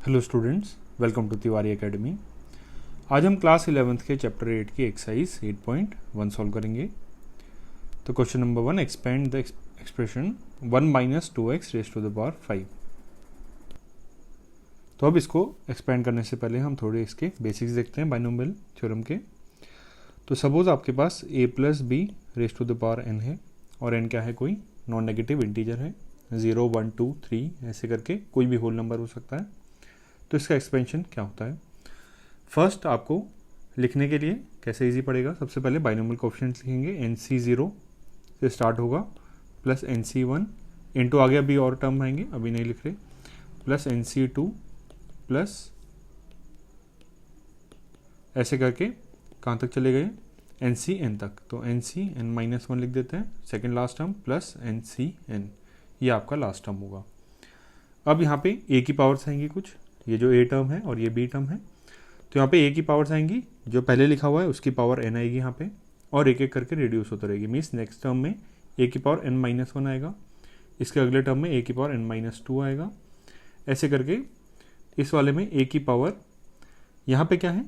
Hello students, welcome to Tiwari academy. आज हम class 11th के चैप्टर 8 की एक्सरसाइज 8.1 सॉल्व करेंगे। तो question number 1, expand the expression 1 minus 2x raise to the power 5। तो अब इसको एक्सपेंड करने से पहले हम थोड़े इसके बेसिक्स देखते हैं बाइनोमियल थ्योरम के। तो सपोज आपके पास a plus b raise to the power n है और n क्या है, कोई नॉन नेगेटिव इंटीजर है, 0 1 2 3 ऐसे करके कोई भी होल नंबर हो सकता है। तो इसका एक्सपेंशन क्या होता है? फर्स्ट आपको लिखने के लिए कैसे इजी पड़ेगा, सबसे पहले बाइनोमियल कोएफिशिएंट्स लिखेंगे। NC0 से स्टार्ट होगा प्लस NC1 इंटू आगे अभी और टर्म आएंगे, अभी नहीं लिख रहे, प्लस NC2 प्लस ऐसे करके कहाँ तक चले गए, NCn तक। तो NCn-1 लिख देते हैं, second last term plus NCn, ये आपका लास्ट टर्म होगा। अब यहाँ पे a की पावर्स आएंगी कुछ, ये जो a टर्म है और ये b टर्म है, तो यहाँ पे a की पावर्स आएंगी, जो पहले लिखा हुआ है उसकी पावर n आएगी यहाँ पे, और एक एक करके रिड्यूस होती रहेगी। मीन्स नेक्स्ट टर्म में a की पावर n-1 आएगा, इसके अगले टर्म में a की पावर n-2 आएगा, ऐसे करके इस वाले में a की पावर यहाँ पे क्या है,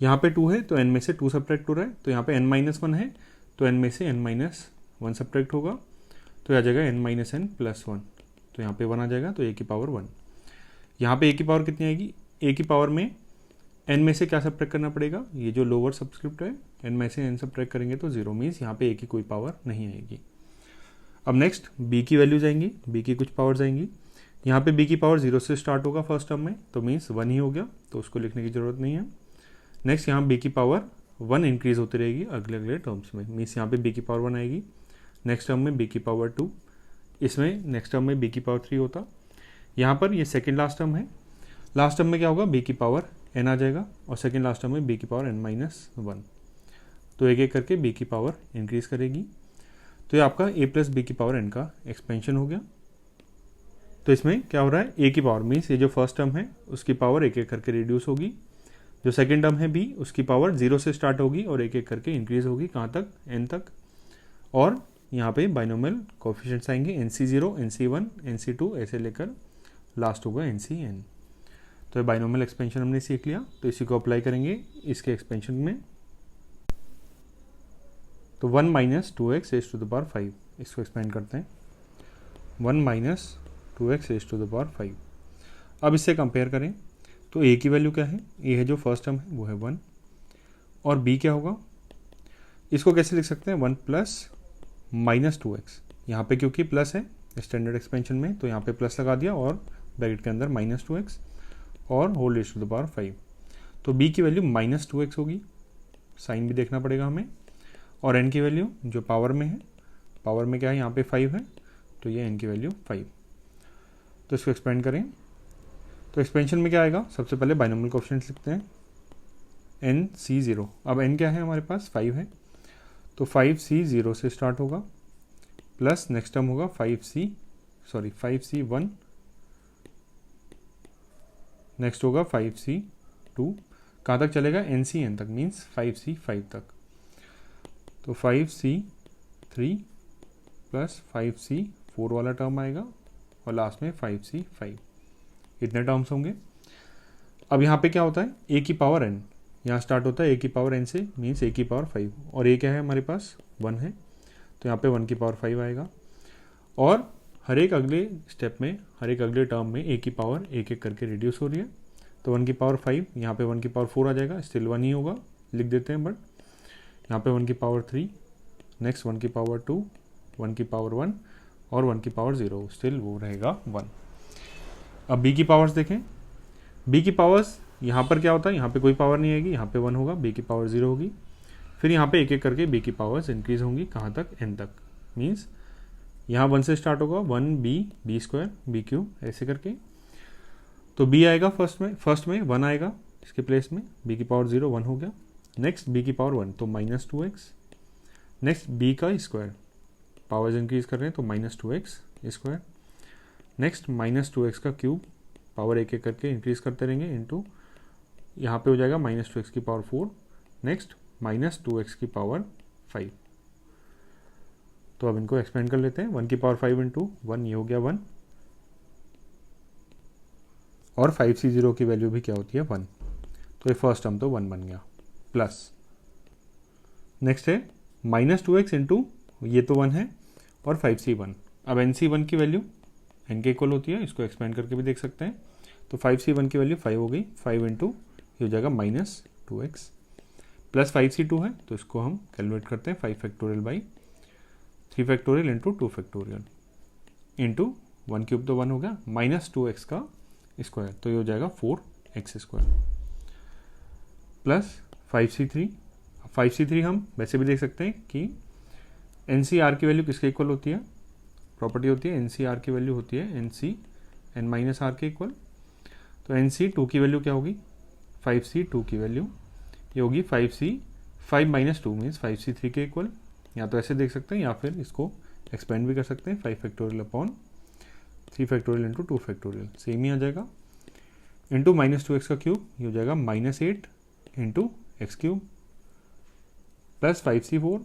यहाँ पे 2 है तो n में से 2 सब्ट्रैक्ट हो रहा है, तो यहाँ पे n-1 है तो n में से n-1 सब्ट्रैक्ट होगा, तो आ जाएगा n-n+1, तो यहाँ पे 1 आ जाएगा, तो a की पावर 1। यहाँ पे a की पावर कितनी आएगी, a की पावर में n में से क्या सब्ट्रैक्ट करना पड़ेगा, ये जो लोअर सब्सक्रिप्ट है, n में से n सब्ट्रैक्ट करेंगे तो 0, मीन्स यहाँ पे a की कोई पावर नहीं आएगी। अब नेक्स्ट b की वैल्यूज आएंगी, b की कुछ पावर्स आएंगी। यहाँ पे b की पावर 0 से स्टार्ट होगा फर्स्ट टर्म में, तो मीन्स 1 ही हो गया, तो उसको लिखने की जरूरत नहीं है। नेक्स्ट यहाँ b की पावर 1 इंक्रीज होती रहेगी अगले अगले टर्म्स में, मीन्स यहाँ पे b की पावर 1 आएगी, नेक्स्ट टर्म में b की पावर 2, इसमें नेक्स्ट टर्म में b की पावर 3 होता। यहाँ पर ये सेकेंड लास्ट टर्म है, लास्ट टर्म में क्या होगा, b की पावर n आ जाएगा, और सेकेंड लास्ट टर्म में b की पावर n-1, तो एक एक करके b की पावर इंक्रीज करेगी। तो ये आपका a प्लस b की पावर n का एक्सपेंशन हो गया। तो इसमें क्या हो रहा है, a की पावर मीन्स ये जो फर्स्ट टर्म है उसकी पावर एक एक करके रिड्यूस होगी, जो सेकेंड टर्म है b उसकी पावर 0 से स्टार्ट होगी और एक एक करके इंक्रीज होगी, कहाँ तक, n तक। और यहाँ पे बाइनोमियल कोएफिशिएंट्स आएंगे NC0, NC1, NC2 ऐसे लेकर लास्ट होगा NCn। तो बाइनोमियल एक्सपेंशन हमने सीख लिया, तो इसी को अप्लाई करेंगे इसके एक्सपेंशन में। तो 1 minus 2x raise to the power 5, इसको एक्सपेंड करते हैं, 1 minus 2x raise to the power 5। अब इससे कंपेयर करें तो a की वैल्यू क्या है, a है जो फर्स्ट टर्म है वो है 1, और b क्या होगा, इसको कैसे लिख सकते हैं, 1 प्लस माइनस 2x, यहाँ पे क्योंकि प्लस है स्टैंडर्ड एक्सपेंशन में तो यहाँ पे प्लस लगा दिया और ब्रैकेट के अंदर माइनस 2x और whole raise to the power 5। तो b की वैल्यू माइनस 2x होगी, साइन भी देखना पड़ेगा हमें, और n की वैल्यू जो पावर में है, पावर में क्या है यहाँ पे 5 है, तो ये n की वैल्यू 5। तो इसको एक्सपेंड करें तो एक्सपेंशन में क्या आएगा, सबसे पहले बाइनोमियल कोएफिशिएंट्स लिखते हैं, NC0, अब n क्या है हमारे पास 5 है, तो 5C0 से स्टार्ट होगा प्लस नेक्स्ट टर्म होगा 5C1, नेक्स्ट होगा 5C2, कहाँ तक चलेगा, NCn तक, मीन्स 5C5 तक। तो 5C3 प्लस 5C4 वाला टर्म आएगा और लास्ट में 5C5, इतने टर्म्स होंगे। अब यहाँ पे क्या होता है, a की पावर n, यहाँ स्टार्ट होता है a की पावर n से, मीन्स a की पावर 5, और a क्या है हमारे पास 1 है, तो यहाँ पे 1 की पावर 5 आएगा, और हर एक अगले स्टेप में, हर एक अगले टर्म में a की पावर एक एक करके रिड्यूस हो रही है, तो 1 की पावर 5, यहाँ पे 1 की पावर 4 आ जाएगा, स्टिल 1 ही होगा, लिख देते हैं, बट यहाँ पे 1 की पावर 3, नेक्स्ट 1 की पावर 2, 1 की पावर 1 और 1 की पावर 0, स्टिल वो रहेगा 1। अब b की पावर्स देखें, b की पावर्स यहाँ पर क्या होता है, यहाँ पे कोई पावर नहीं आएगी, यहाँ पे 1 होगा, b की पावर 0 होगी, फिर यहाँ पे एक एक करके b की पावर्स इंक्रीज होंगी, कहाँ तक, n तक, मीन्स यहाँ 1 से स्टार्ट होगा, 1b, b², b³ ऐसे करके, तो b आएगा फर्स्ट में 1 आएगा इसके प्लेस में, b की पावर 0 1 हो गया, नेक्स्ट b की पावर 1 तो -2x, नेक्स्ट b का स्क्वायर, पावर्स इंक्रीज कर रहे हैं तो -2x², नेक्स्ट -2x का क्यूब, पावर एक एक करके इंक्रीज करते रहेंगे, इंटू यहाँ पे हो जाएगा -2x की पावर 4, नेक्स्ट -2x की पावर 5। तो अब इनको एक्सपेंड कर लेते हैं, 1 की पावर 5 इंटू 1, ये हो गया 1, और 5c0 की वैल्यू भी क्या होती है 1, तो ये फर्स्ट टर्म तो 1 बन गया, प्लस नेक्स्ट है -2x इंटू ये तो 1 है और 5c1। अब nc1 की वैल्यू n के इक्वल होती है, इसको एक्सपेंड करके भी देख सकते हैं। तो 5c1 की वैल्यू 5 हो गई, 5 इंटू ये हो जाएगा -2x प्लस 5c2 है, तो इसको हम कैलकुलेट करते हैं 5 factorial by 3 factorial into 2 factorial into 1 cube तो 1 हो गया, -2x का स्क्वायर, तो ये हो जाएगा 4x स्क्वायर प्लस 5c3 हम वैसे भी देख सकते हैं कि NCR की वैल्यू किसके इक्वल होती है, प्रॉपर्टी होती है NCR की वैल्यू होती है NC n माइनस आर के इक्वल। तो NC2 की वैल्यू क्या होगी, 5c2 की वैल्यू ये होगी 5 माइनस 2 मीन्स 5c3 के इक्वल। या तो ऐसे देख सकते हैं या फिर इसको एक्सपेंड भी कर सकते हैं, 5 factorial upon 3 factorial into 2 factorial, same ही आ जाएगा, इंटू -2x का क्यूब ये हो जाएगा -8 into x cube plus 5c4।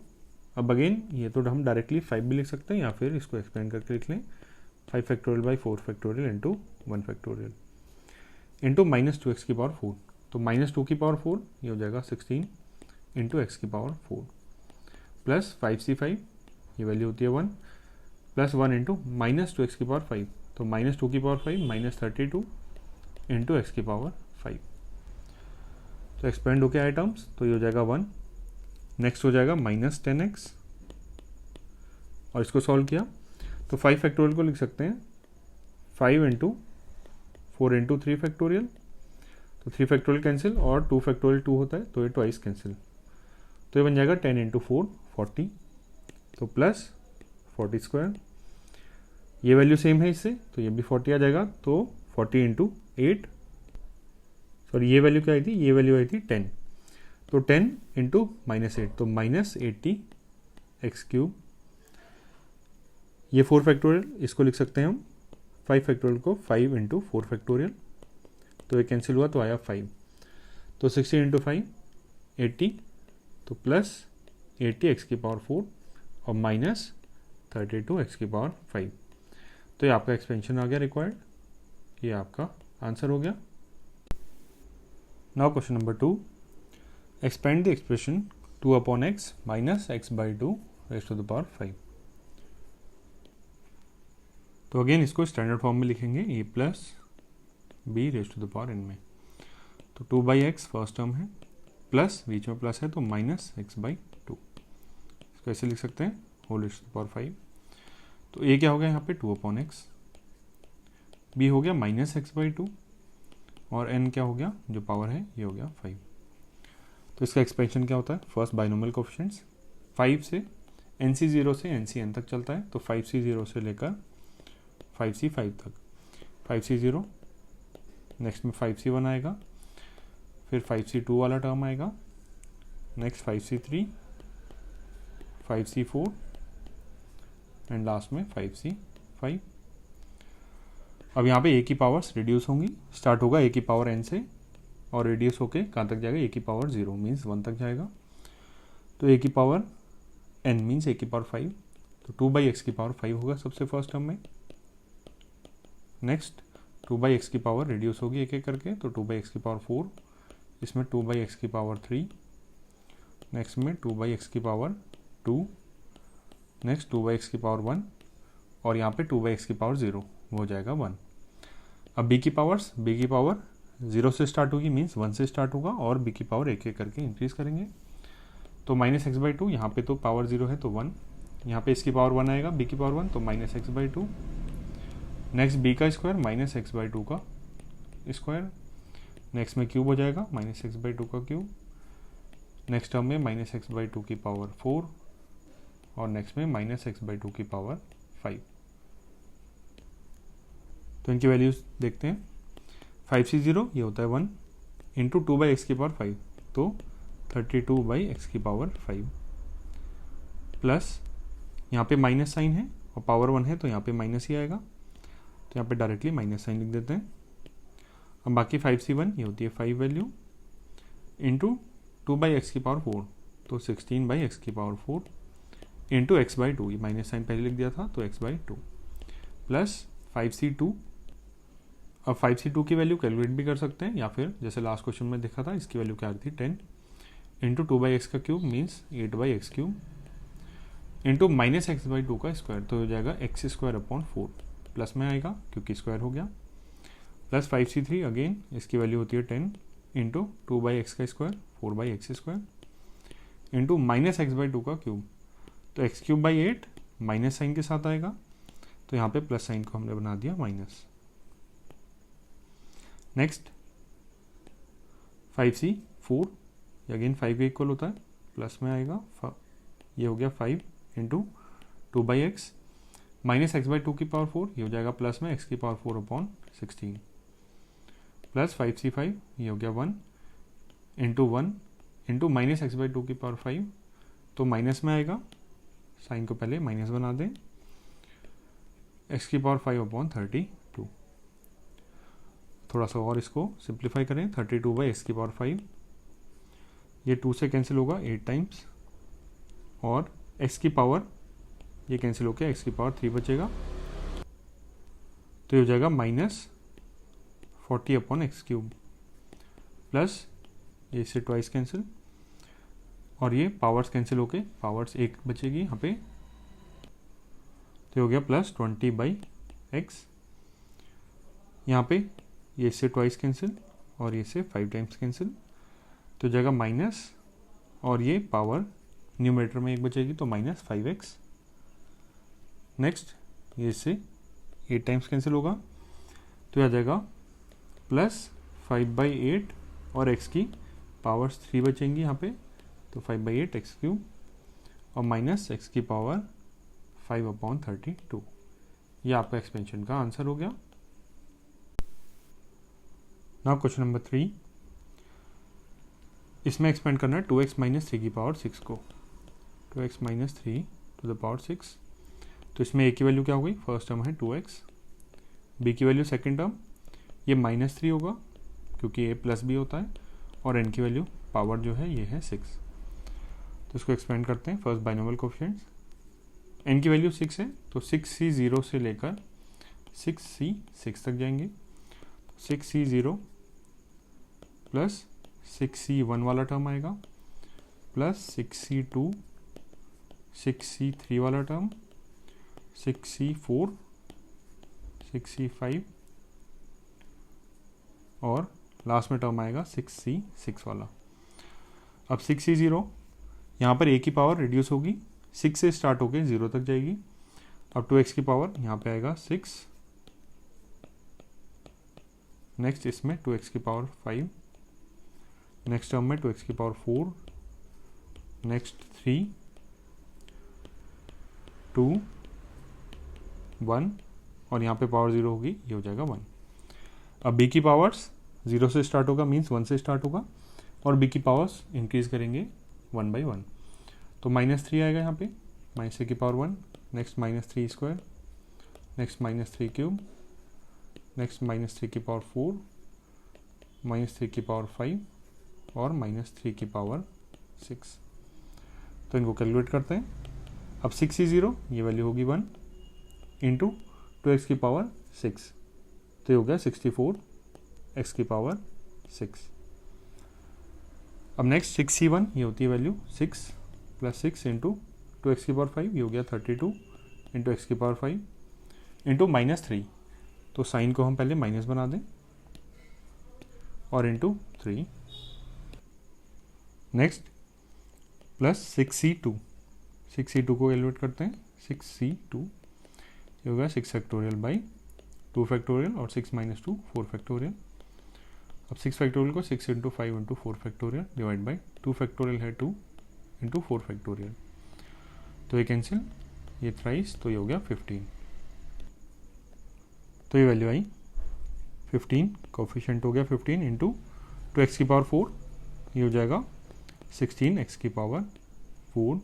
अब अगेन ये तो हम डायरेक्टली 5 भी लिख सकते हैं या फिर इसको एक्सपेंड करके लिख लें 5 factorial by 4 factorial into 1 factorial into -2x की पावर 4। तो -2 की पावर 4 ये हो जाएगा 16 इंटू एक्स की पावर 4 प्लस 5c5 ये वैल्यू होती है 1 प्लस 1 इंटू -2x की पावर 5। तो -2 की पावर 5 -32 इंटू एक्स की पावर 5। तो एक्सपेंड होके आए टर्म्स, तो ये हो जाएगा 1। नेक्स्ट हो जाएगा -10x और इसको सॉल्व किया तो 5 फैक्टोरियल को लिख सकते हैं 5 इंटू 4 इंटू 3 फैक्टोरियल। तो 3 फैक्टोरियल कैंसिल और 2 फैक्टोरियल 2 होता है, तो ये ट्वाइस कैंसिल, तो ये बन जाएगा 10 इंटू 4 40, तो प्लस 40 स्क्वायर, ये वैल्यू सेम है इससे तो ये भी 40 आ जाएगा, तो 40 इंटू 8, सॉरी ये वैल्यू क्या आई थी, ये वैल्यू आई थी 10, तो 10 इंटू -8 तो -80 एक्स क्यूब। ये 4 फैक्टोरियल इसको लिख सकते हैं हम 5 फैक्टोरियल को 5 इंटू 4 फैक्टोरियल, तो ये कैंसिल हुआ तो आया 5, तो 60 इंटू 5 80, तो प्लस 80 एक्स की पावर 4 और -32 एक्स की पावर 5। तो ये आपका एक्सपेंशन आ गया रिक्वायर्ड, ये आपका आंसर हो गया। Now question number 2, expand the expression 2/x minus x/2 raise to the power 5। तो अगेन इसको स्टैंडर्ड फॉर्म में लिखेंगे a plus b raise to the power n में। तो 2/x फर्स्ट टर्म है प्लस बीच में प्लस है तो -x/2, इसको ऐसे लिख सकते हैं whole raise to the power 5। तो a क्या हो गया यहाँ पे 2/x, b हो गया -x/2 और n क्या हो गया जो पावर है ये हो गया 5। तो इसका एक्सपेंशन क्या होता है, फर्स्ट बाइनोमियल कोएफिशिएंट्स 5 से NC0 से NCn तक चलता है, तो 5C0 से लेकर 5C5 तक, 5C0 नेक्स्ट में 5C1 आएगा, फिर 5C2 वाला टर्म आएगा, next 5C3 5C4 and last में 5C5। अब यहाँ पे a की पावर्स रिड्यूस होंगी, स्टार्ट होगा a की पावर n से और रिड्यूस होके कहाँ तक जाएगा a की पावर 0 मीन्स 1 तक जाएगा। तो a की पावर n मीन्स a की पावर 5, तो 2/x की पावर 5 होगा सबसे फर्स्ट टर्म में। नेक्स्ट 2/x की पावर रिड्यूस होगी एक एक करके, तो 2/x की पावर 4, इसमें 2/x की पावर 3, नेक्स्ट में 2/x की पावर 2, नेक्स्ट 2/x की पावर 1 और यहाँ पे 2/x की पावर 0 वो हो जाएगा 1। अब b की पावर 0 से स्टार्ट होगी मीन्स 1 से स्टार्ट होगा और b की पावर एक एक करके इंक्रीज करेंगे। तो -x/2 यहाँ पे तो पावर 0 है तो 1, यहाँ पे इसकी पावर 1 आएगा b की पावर 1 तो -x/2, नेक्स्ट b का स्क्वायर -x/2 का स्क्वायर, नेक्स्ट में क्यूब हो जाएगा -x/2 का क्यूब, नेक्स्ट टर्म में -x/2 की पावर 4 और नेक्स्ट में -x/2 की पावर 5। तो इनकी वैल्यूज देखते हैं, 5C0 ये होता है 1 इंटू 2/x की पावर 5 तो 32/x की पावर 5 प्लस यहाँ पे माइनस साइन है और पावर 1 है तो यहाँ पे माइनस ही आएगा, तो यहाँ पे डायरेक्टली माइनस साइन लिख देते हैं। अब बाकी 5C1 ये होती है 5 वैल्यू इंटू 2/x की पावर 4 तो 16/x की पावर 4 इंटू x/2, ये माइनस साइन पहले लिख दिया था तो x/2 प्लस 5C2 अब 5c2 की वैल्यू कैलकुलेट भी कर सकते हैं, या फिर जैसे लास्ट क्वेश्चन में देखा था इसकी वैल्यू क्या आ रही थी 10 इंटू 2/x का cube means 8/x cube into -x/2 का स्क्वायर, तो हो जाएगा x²/4 प्लस में आएगा क्योंकि स्क्वायर हो गया, प्लस 5c3 अगेन इसकी वैल्यू होती है 10 इंटू 2/x का स्क्वायर 4/x² इंटू -x/2 का क्यूब, तो x³/8 माइनस साइन के साथ आएगा, तो यहाँ पे प्लस साइन को हमने बना दिया माइनस। नेक्स्ट 5c4 अगेन 5 के इक्वल होता है, प्लस में आएगा, ये हो गया 5 इंटू 2/x -x/2 की पावर 4, ये हो जाएगा प्लस में x की पावर 4/16 प्लस 5c5, ये हो गया 1 इंटू -x/2 की पावर 5, तो माइनस में आएगा, साइन को पहले माइनस बना दें, x की पावर 5/32। थोड़ा सा और इसको सिंप्लीफाई करें, 32/x की पावर 5, ये 2 से कैंसिल होगा 8 टाइम्स, और x की पावर ये कैंसिल होकर x की पावर 3 बचेगा, तो ये हो जाएगा -40/x³ प्लस ये इससे ट्वाइस कैंसिल, और ये पावर्स कैंसिल होके पावर्स 1 बचेगी यहाँ पे, तो हो गया प्लस 20/x, यहाँ पे ये इससे ट्वाइस कैंसिल और ये इससे 5 टाइम्स कैंसिल, तो हो जाएगा माइनस, और ये पावर न्यूमरेटर में 1 बचेगी तो -5x। नेक्स्ट ये इससे 8 टाइम्स कैंसिल होगा, तो आ जाएगा प्लस 5/8 और x की पावर्स 3 बचेंगी यहाँ पे, तो 5/8x³ और माइनस x की पावर 5/32। ये आपका एक्सपेंशन का आंसर हो गया। नाउ क्वेश्चन नंबर 3, इसमें एक्सपेंड करना है 2x - 3 की पावर 6 को, 2x - 3 टू द पावर 6, तो इसमें a की वैल्यू क्या होगी, फर्स्ट टर्म है 2x, b की वैल्यू सेकेंड टर्म ये -3 होगा क्योंकि a प्लस b होता है, और n की वैल्यू पावर जो है ये है 6, तो इसको एक्सपेंड करते हैं फर्स्ट बाइनोमियल कोएफिशिएंट्स, n की वैल्यू 6 है तो 6c0 से लेकर 6c6 तक जाएंगे, 6c0 प्लस 6c1 वाला टर्म आएगा, प्लस 6c2 6c3 वाला टर्म, 6c4 6c5 और लास्ट में टर्म आएगा 6c6 वाला। अब 6c0 यहाँ पर a की पावर रिड्यूस होगी, 6 से स्टार्ट होकर 0 तक जाएगी, अब 2x की पावर यहाँ पे आएगा 6, नेक्स्ट इसमें 2x की पावर 5, नेक्स्ट टर्म में 2x की पावर 4, नेक्स्ट 3 2 1 और यहाँ पे पावर 0 होगी, ये हो जाएगा 1। अब b की पावर्स 0 से स्टार्ट होगा मीन्स 1 से स्टार्ट होगा, और b की पावर्स इंक्रीज करेंगे 1/1, तो -3 आएगा यहाँ पे, -3 की पावर 1, नेक्स्ट -3², नेक्स्ट -3³ नेक्स्ट -3 की पावर 4, -3 की पावर 5 और -3 की पावर 6, तो इनको कैलकुलेट करते हैं। अब 6c0 ये वैल्यू होगी 1 इंटू 2x की पावर 6, तो ये हो गया 64 x की पावर 6। अब नेक्स्ट 6c1 ये होती है वैल्यू 6 प्लस 6 इंटू 2x की पावर 5, ये हो गया 32 इंटू x की पावर 5 इंटू -3, तो साइन को हम पहले माइनस बना दें और इंटू 3, नेक्स्ट प्लस 6c2 को कैलकुलेट करते हैं, 6c2 ये होगा 6 फैक्टोरियल बाई 2 फैक्टोरियल और 6 - 2 4 फैक्टोरियल। अब 6 फैक्टोरियल को 6 into 5 into 4 factorial divide by 2 factorial है 2 इंटू 4 फैक्टोरियल, तो ये कैंसिल, ये थ्राइस, तो ये हो गया 15, तो ये वैल्यू आई 15, कोफिशिएंट हो गया 15 इंटू 2x की पावर 4, ये हो जाएगा 16x की पावर 4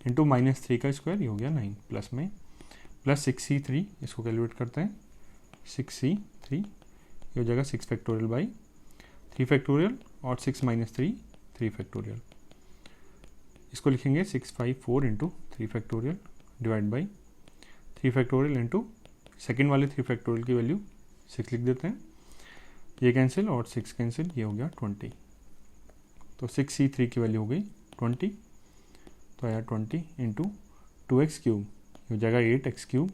इंटू -3 का स्क्वायर, ये हो गया 9, प्लस में प्लस 6c3 इसको कैलकुलेट करते हैं, 6c3 ये हो जाएगा 6 फैक्टोरियल बाई 3 फैक्टोरियल और 6 - 3 3 फैक्टोरियल, इसको लिखेंगे 654 into 3 factorial divide by 3 factorial into second वाले 3 फैक्टोरियल की वैल्यू 6 लिख देते हैं, ये कैंसिल और 6 कैंसिल, ये हो गया 20। तो 6c3 की वैल्यू हो गई 20। तो आया 20 इंटू 2x क्यूब, हो जाएगा 8x क्यूब,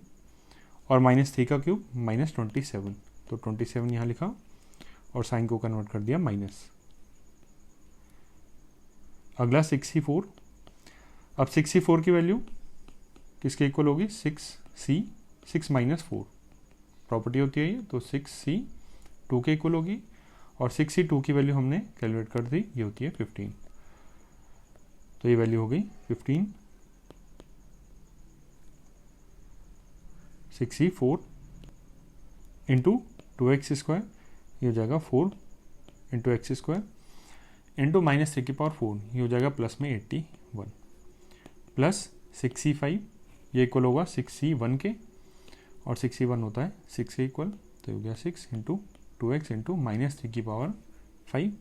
और -3 का क्यूब -27। तो 27 यहाँ लिखा और साइन को कन्वर्ट कर दिया माइनस। अगला 6c4। अब 6c4 की वैल्यू किसके इक्वल होगी? 6c 6 - 4 प्रॉपर्टी होती है ये, तो 6c 2 के इक्वल होगी, और 6c2 की वैल्यू हमने कैलकुलेट कर दी, ये होती है 15। तो ये वैल्यू हो गई 15। 6c4 इंटू 2x², ये हो जाएगा 4 इंटू x² इंटू -3/4, ये हो जाएगा प्लस में 81, प्लस 6c5, ये इक्वल होगा 6c1 के, और 6c1 होता है 6 के इक्वल, तो हो गया 6 इंटू 2x इंटू -3/5,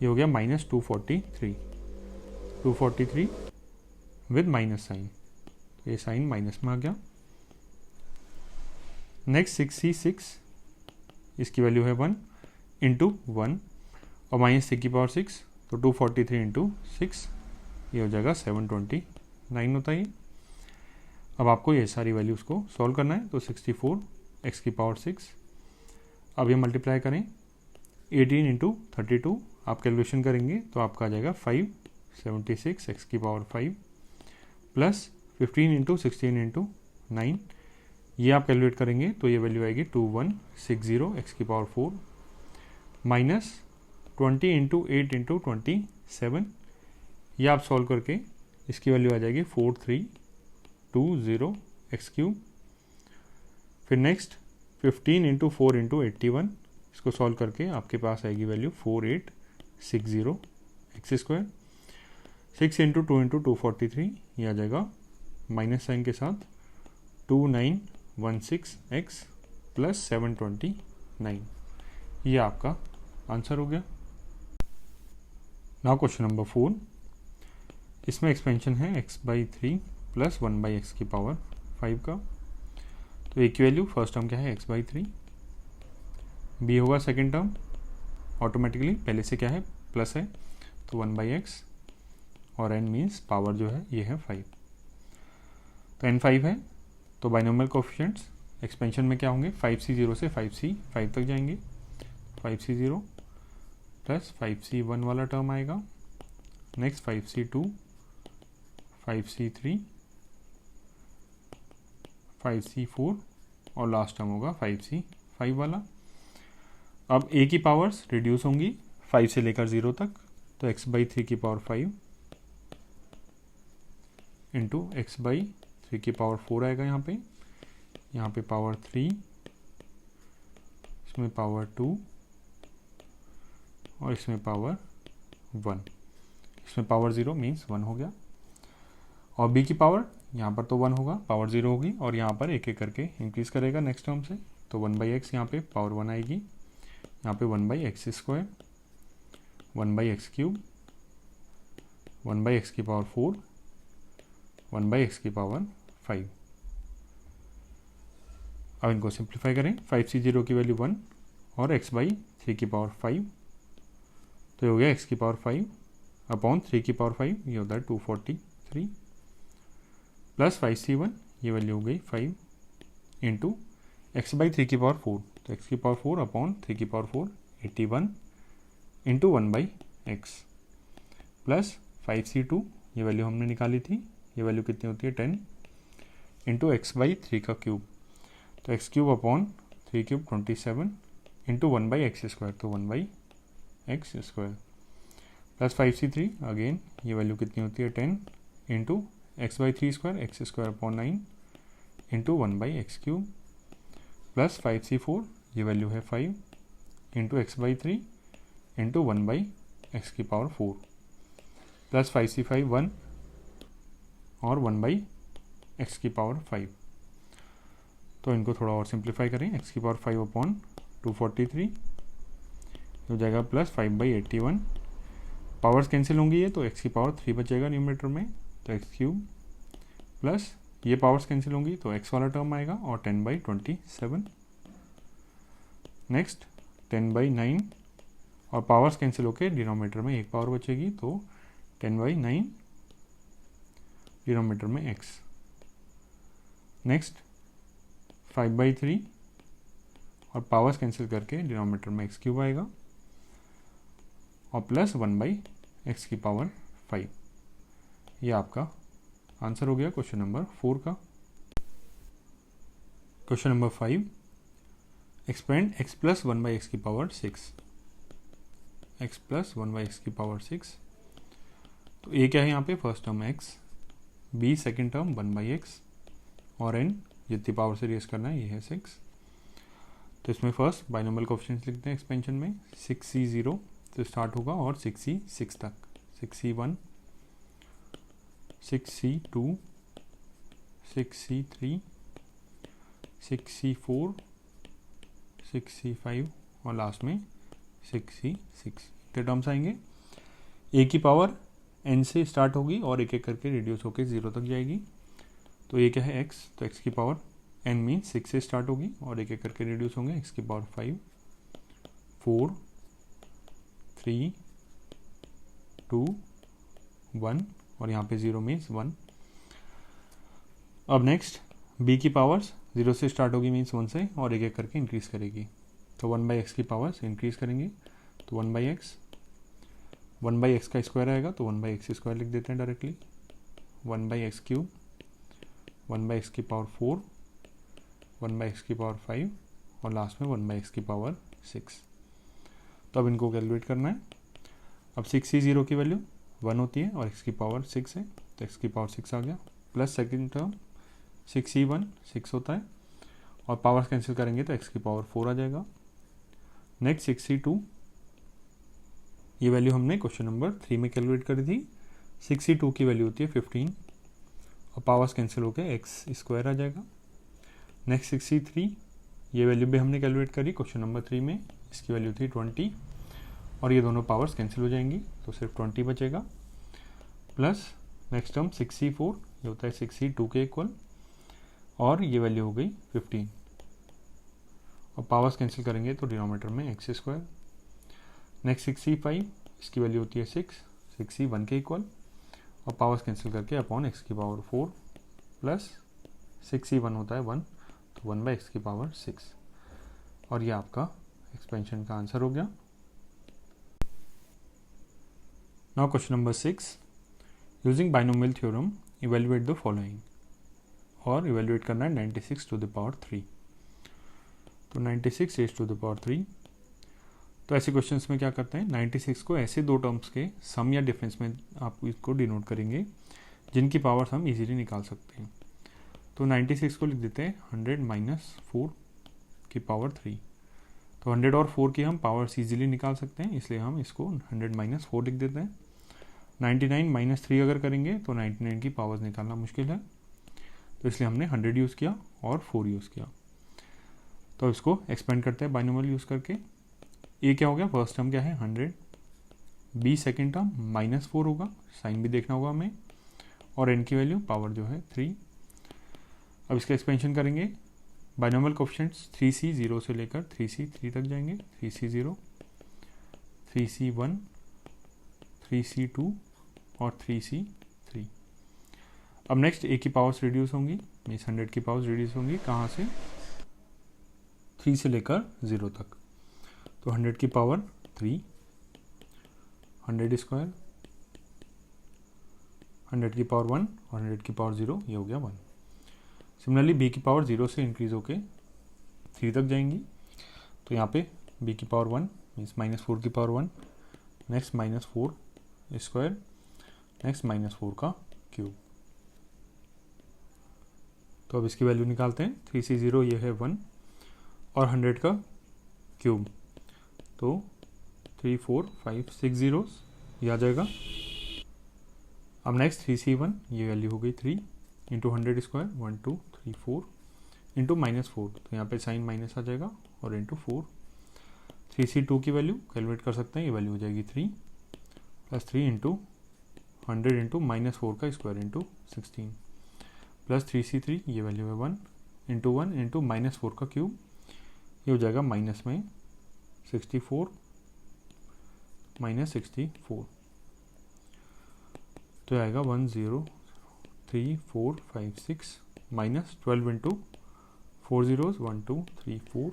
ये हो गया -243 विद माइनस साइन, तो ये साइन माइनस में आ गया। नेक्स्ट 6c6, इसकी वैल्यू है 1 इंटू 1 और -3/6, तो 243 इंटू 6, ये हो जाएगा 729 होता है। अब आपको ये सारी वैल्यूज़ को सॉल्व करना है, तो 64x⁶, अब ये मल्टीप्लाई करें 18 इंटू 32, आप कैलकुलेशन करेंगे तो आपका आ जाएगा 576x⁵ प्लस 15 इंटू 16 इंटू 9, ये आप कैलकुलेट करेंगे तो ये वैल्यू आएगी 2160x⁴ माइनस 20 इंटू 8 इंटू 27, ये आप सॉल्व करके इसकी वैल्यू आ जाएगी 4320x³। फिर नेक्स्ट 15 इंटू 4 इंटू 81, इसको सॉल्व करके आपके पास आएगी वैल्यू 4860x²। 6 इंटू 2 इंटू 243, ये आ जाएगा माइनस साइन के साथ 2916x प्लस 729, ये आपका आंसर हो गया। नाउ क्वेश्चन नंबर 4, इसमें एक्सपेंशन है x/3 प्लस 1/x⁵ का। तो एक की वैल्यू फर्स्ट टर्म क्या है x/3, b होगा सेकेंड टर्म, ऑटोमेटिकली पहले से क्या है प्लस है, तो 1/x, और n मीन्स पावर जो है ये है 5, तो n 5 है, तो बाइनोमियल कोएफिशिएंट्स एक्सपेंशन में क्या होंगे, 5c0 से 5c5 तक जाएंगे, 5c0 प्लस 5c1 वाला टर्म आएगा, नेक्स्ट 5c2, 5c3, 5c4, और लास्ट टर्म होगा 5c5 वाला। अब a की पावर्स रिड्यूस होंगी 5 से लेकर 0 तक, तो x/3 इंटू x/3 आएगा यहाँ पे पावर 3, इसमें पावर 2, और इसमें पावर 1, इसमें पावर 0 मीन्स 1 हो गया। और b की पावर यहाँ पर तो 1 होगा, पावर 0 होगी, और यहाँ पर एक एक करके इंक्रीज करेगा नेक्स्ट टर्म से, तो 1/x यहाँ पे पावर 1 आएगी, यहाँ पे 1/x², 1/x³, 1/x⁴, 1/x⁵। अब इनको सिंप्लीफाई करें, 5c0 की वैल्यू 1 और x/3 तो ये हो गया x⁵ अपॉन 3/5, ये होता है 243, प्लस 5c1, ये वैल्यू हो गई 5 इंटू x/3 तो x⁴ upon 3/4 81 into 1/x, plus 5c2, ये वैल्यू हमने निकाली थी, ये वैल्यू कितनी होती है 10 इंटू x/3 तो x³ अपॉन 3³ 27 इंटू 1/x², तो 1/x², प्लस 5c3, अगेन ये वैल्यू कितनी होती है 10 into x/3² x² upon 9 into 1/x³ plus 5c4, ये वैल्यू है 5 into x/3 into 1/x⁴ plus 5c5 1 और 1/x⁵। तो इनको थोड़ा और सिंप्लीफाई करें, x⁵ अपॉन 243 हो जाएगा प्लस 5/81, पावर्स कैंसिल होंगी, ये तो x⁵3 बचेगा न्यूमरेटर में, तो x³ प्लस ये पावर्स कैंसिल होंगी तो x वाला टर्म आएगा और 10/27 नेक्स्ट 10/9 और पावर्स कैंसिल होके डिनोमिनेटर में एक पावर बचेगी, तो 10/9 डिनोमिनेटर में x। नेक्स्ट 5/3 और पावर्स कैंसिल करके डिनोमिनेटर में x³ आएगा और प्लस 1/x की पावर 5। ये आपका आंसर हो गया क्वेश्चन नंबर 4 का। Question number 5, expand x plus 1/x की पावर 6। x प्लस 1/x की पावर 6, तो a क्या है यहाँ पे, first term x, b second term 1/x और n जितनी पावर से रेस करना है ये है 6। तो इसमें फर्स्ट बाइनोमियल कोएफिशिएंट्स लिखते हैं एक्सपेंशन में। 6c0 तो स्टार्ट होगा और 6c6 तक, 6c1, 6c2, 6c3, 6c4, 6c5 और लास्ट में 6c6 इतने टर्म्स आएंगे। a की पावर n से स्टार्ट होगी और एक एक करके रिड्यूस होकर 0 तक जाएगी। तो ये क्या है x, तो x की पावर n मीन्स 6 से स्टार्ट होगी और एक एक करके रिड्यूस होंगे। x की पावर 5, 4, 3, 2, 1 और यहाँ पे 0 मीन्स 1। अब नेक्स्ट b की पावर्स 0 से स्टार्ट होगी मीन्स 1 से और एक एक करके इंक्रीज करेगी। तो 1/x की पावर्स इंक्रीज करेंगे, तो 1/x, 1/x का स्क्वायर आएगा तो 1/x² लिख देते हैं डायरेक्टली। 1/x³, 1/x की पावर 4, 1/x की पावर 5 और लास्ट में 1/x की पावर 6। तो अब इनको कैलकुलेट करना है। अब 6c0 की वैल्यू 1 होती है और x की पावर 6 है, तो x की पावर 6 आ गया, प्लस सेकेंड टर्म 6c1 6 होता है और पावर्स कैंसिल करेंगे तो x की पावर 4 आ जाएगा। नेक्स्ट 6c2, ये वैल्यू हमने क्वेश्चन नंबर 3 में कैलकुलेट करी थी। 6c2 की वैल्यू होती है 15 और पावर्स कैंसिल होकर x² आ जाएगा। नेक्स्ट 6c3, ये वैल्यू भी हमने कैलकुलेट करी क्वेश्चन नंबर 3 में, इसकी वैल्यू थी 20 और ये दोनों पावर्स कैंसिल हो जाएंगी तो सिर्फ 20 बचेगा। प्लस नेक्स्ट टर्म 6c4, ये होता है 6c2 के इक्वल और ये वैल्यू हो गई 15 और पावर्स कैंसिल करेंगे तो डिनोमिनेटर में x²। नेक्स्ट 6c5, इसकी वैल्यू होती है 6, 6c1 के इक्वल और पावर्स कैंसिल करके अपॉन x की पावर 4 प्लस 6c1 होता है 1 तो 1/x की पावर 6 और ये आपका एक्सपेंशन का आंसर हो गया। Now question number 6, using binomial theorem evaluate the following, और इवेल्युएट करना है 96 टू द पावर 3। तो 96 रेज़ टू द पावर 3, तो ऐसे क्वेश्चंस में क्या करते हैं, 96 को ऐसे दो टर्म्स के सम या डिफरेंस में आप इसको डिनोट करेंगे जिनकी पावर्स हम इजीली निकाल सकते हैं। तो 96 को लिख देते हैं 100 - 4 की पावर 3। तो 100 और 4 की हम पावर्स इजीली निकाल सकते हैं, इसलिए हम इसको 100 - 4 लिख देते हैं। 99 - 3 अगर करेंगे तो 99 की पावर्स निकालना मुश्किल है, तो इसलिए हमने 100 यूज़ किया और 4 यूज़ किया। तो इसको एक्सपेंड करते हैं बाइनोमियल यूज़ करके। ए क्या हो गया, फर्स्ट टर्म क्या है 100, बी सेकेंड टर्म -4 होगा, साइन भी देखना होगा हमें, और एन की वैल्यू पावर जो है 3। अब इसका एक्सपेंशन करेंगे, बाइनोमियल कोएफिशिएंट्स 3c 0 से लेकर 3c 3 तक जाएंगे। 3c0, 3c1, 3c2 और 3c3। अब नेक्स्ट ए की पावर्स रिड्यूस होंगी, मीन्स 100 की पावर्स रिड्यूस होंगी कहाँ से, 3 से लेकर 0 तक। तो 100 की पावर 3, 100², 100 की पावर 1 और 100 की पावर 0, ये हो गया 1। सिमिलरली बी की पावर 0 से इंक्रीज होके 3 तक जाएंगी। तो यहाँ पे बी की पावर 1 मीन्स -4 की पावर 1, नेक्स्ट -4², नेक्स्ट -4 का क्यूब। तो अब इसकी वैल्यू निकालते हैं। 3c0 ये है 1 और 100 का क्यूब, तो 3 4 5 6 zeros ये आ जाएगा। अब नेक्स्ट 3c1, ये वैल्यू हो गई 3 इंटू 100², 1 2 3 4 इंटू -4, तो यहाँ पे साइन माइनस आ जाएगा और इंटू 4। 3c2 की वैल्यू कैलकुलेट कर सकते हैं, ये वैल्यू हो जाएगी 3 प्लस 3 इंटू 100 इंटू -4 का स्क्वायर इंटू 16 प्लस 3c3, ये वैल्यू है 1 इंटू 1 इंटू -4 का क्यूब, ये हो जाएगा माइनस में 64 माइनस 64, तो आएगा 103456 minus 12 into 4 zeros 1 2 3 4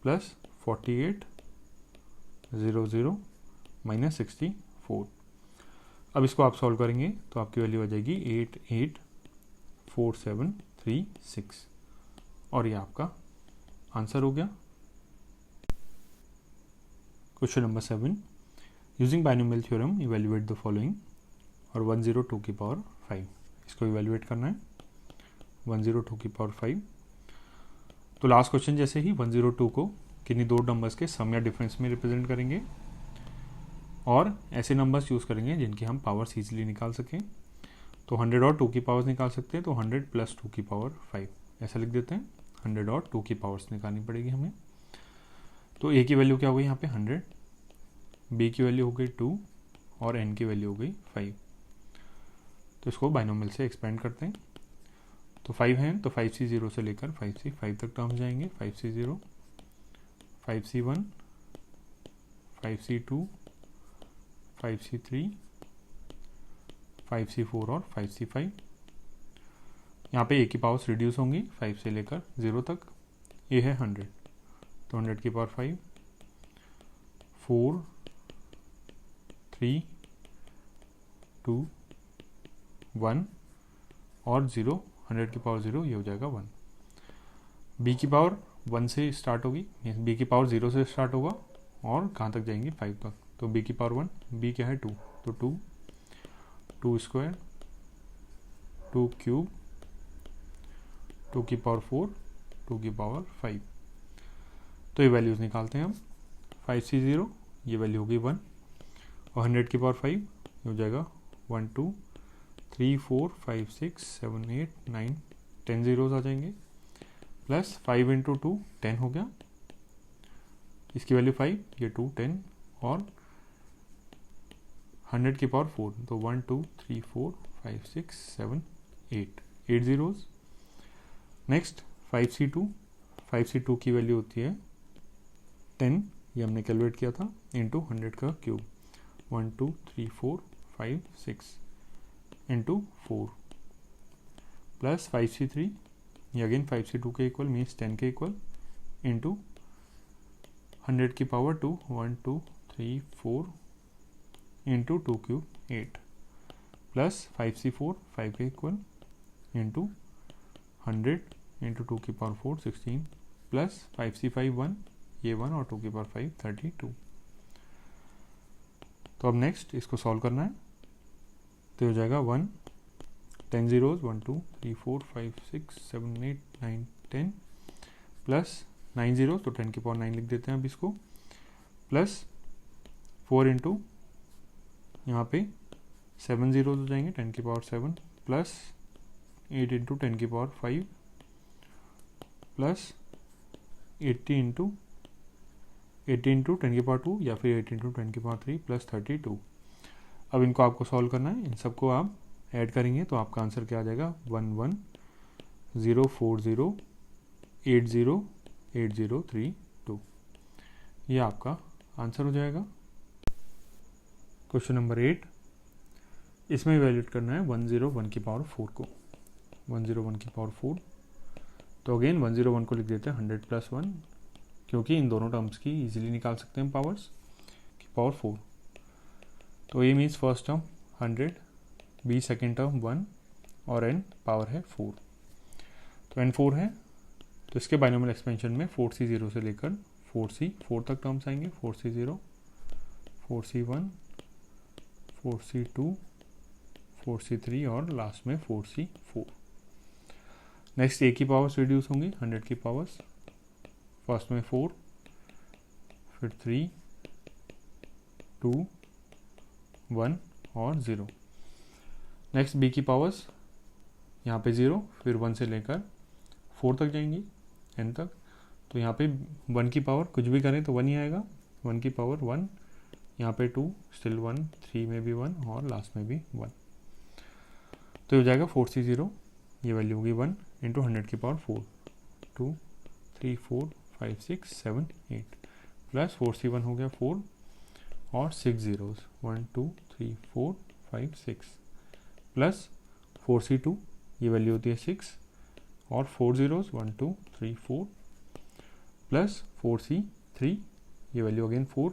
plus 4800 minus 64। अब इसको आप सॉल्व करेंगे तो आपकी वैल्यू आ जाएगी 884736 और ये आपका आंसर हो गया। Question number 7, using binomial theorem evaluate the following, और 102 की पावर 5 इसको इवेल्युएट करना है। 102 की पावर 5, तो लास्ट क्वेश्चन जैसे ही 102 को किन्हीं दो नंबर्स के सम या डिफरेंस में रिप्रेजेंट करेंगे और ऐसे नंबर्स यूज़ करेंगे जिनकी हम पावर्स ईजिली निकाल सकें। तो 100 और 2 की पावर्स निकाल सकते हैं, तो 100 प्लस 2 की पावर 5 ऐसा लिख देते हैं। 100 और 2 की पावर्स निकालनी पड़ेगी हमें। तो ए की वैल्यू क्या हो गई यहाँ पे 100, बी की वैल्यू हो गई 2 और एन की वैल्यू हो गई 5। तो इसको बाइनोमियल से एक्सपेंड करते हैं। तो 5 हैं तो 5C0 से लेकर 5C5 तक टर्म्स जाएंगे। 5C0, 5C1, 5C2, 5C3, 5C4 और 5C5। यहाँ पे ए की पावर्स रिड्यूस होंगी 5 से लेकर 0 तक। ए है 100, तो 100 की पावर 5, 4 3 2 1 और 0, 100 की पावर 0 ये हो जाएगा 1। बी की पावर 1 से स्टार्ट होगी, बी की पावर 0 से स्टार्ट होगा और कहाँ तक जाएंगी 5 तक। तो बी की पावर 1, बी क्या है 2, तो 2 स्क्वायर, 2 क्यूब, 2 की पावर 4, 2 की पावर 5। तो ये वैल्यूज़ निकालते हैं हम। 5C0 ये वैल्यू होगी 1 और 100 की पावर 5 हो जाएगा 1 2 3 4 5 6 7 8 9 10 zeros आ जाएंगे, प्लस 5 इंटू 2 10 हो गया, इसकी वैल्यू 5, ये 2 10 और 100 की पावर 4, तो 1 2 3 4 5 6 7 8 zeros। नेक्स्ट 5C2 की वैल्यू होती है 10, ये हमने कैलकुलेट किया था, इंटू 100 का क्यूब, 1 2 3 4 5 6 इंटू 4, प्लस 5C3 ये अगेन 5C2 के इक्वल मीन्स 10 के इक्वल, इंटू 100 की power 2, 1 2 3 4 into 2 cube 8, plus 5C4 5 के इक्वल, इंटू 100 इंटू 2 की पावर 4 16, प्लस 5C5 1, ये 1 और 2 की पावर 5 32। तो अब नेक्स्ट इसको सॉल्व करना है, तो हो जाएगा 1 10 zeros 1 2 3 4 5 6 7 8 9 10, प्लस 9 zeros तो 10 की पावर 9 लिख देते हैं अब इसको, प्लस 4 इंटू यहाँ पे 7 zeros हो जाएंगे 10 की पावर 7, प्लस 8 इंटू 10 की पावर 5, प्लस 80 इंटू 10 की पावर 2 या फिर 8 इंटू 10 की पावर 3 प्लस 32। अब इनको आपको सॉल्व करना है, इन सबको आप ऐड करेंगे तो आपका आंसर क्या आ जाएगा 11,040,80,8032। ये आपका आंसर हो जाएगा। क्वेश्चन नंबर 8, इसमें इवैल्यूएट करना है 101 की पावर 4 को। 101 की पावर 4, तो अगेन 101 को लिख देते हैं 100 प्लस 1, क्योंकि इन दोनों टर्म्स की इजीली निकाल सकते हैं पावर्स की पावर 4। तो a means first term 100, b second term 1 और एन पावर है 4। तो एन 4 है, तो इसके बाइनोमियल एक्सपेंशन में 4C0 से लेकर 4C4 तक टर्म्स आएंगे। 4C0, 4C1, 4C2, 4C3 और लास्ट में 4C4। नेक्स्ट ए की पावर्स रिड्यूस होंगी 100 की पावर्स, फर्स्ट में 4, फिर 3, 2, 1 और 0। नेक्स्ट बी की पावर्स यहाँ पे 0, फिर 1 से लेकर 4 तक जाएंगी n तक। तो यहाँ पे 1 की पावर कुछ भी करें तो 1 ही आएगा, 1 की पावर 1, यहाँ पे 2 स्टिल 1, 3 में भी 1 और लास्ट में भी 1। तो हो जाएगा 4C0, ये वैल्यू होगी 1 इंटू 100 की पावर 4, 2 3 4 5 6 7 8, प्लस 4c1 हो गया 4 और 6 ज़ीरोज़ 1 2 3 4 5 6 प्लस 4c2 ये वैल्यू होती है 6 और 4 ज़ीरोज़ 1 2 3 4 प्लस 4c3 ये वैल्यू अगेन 4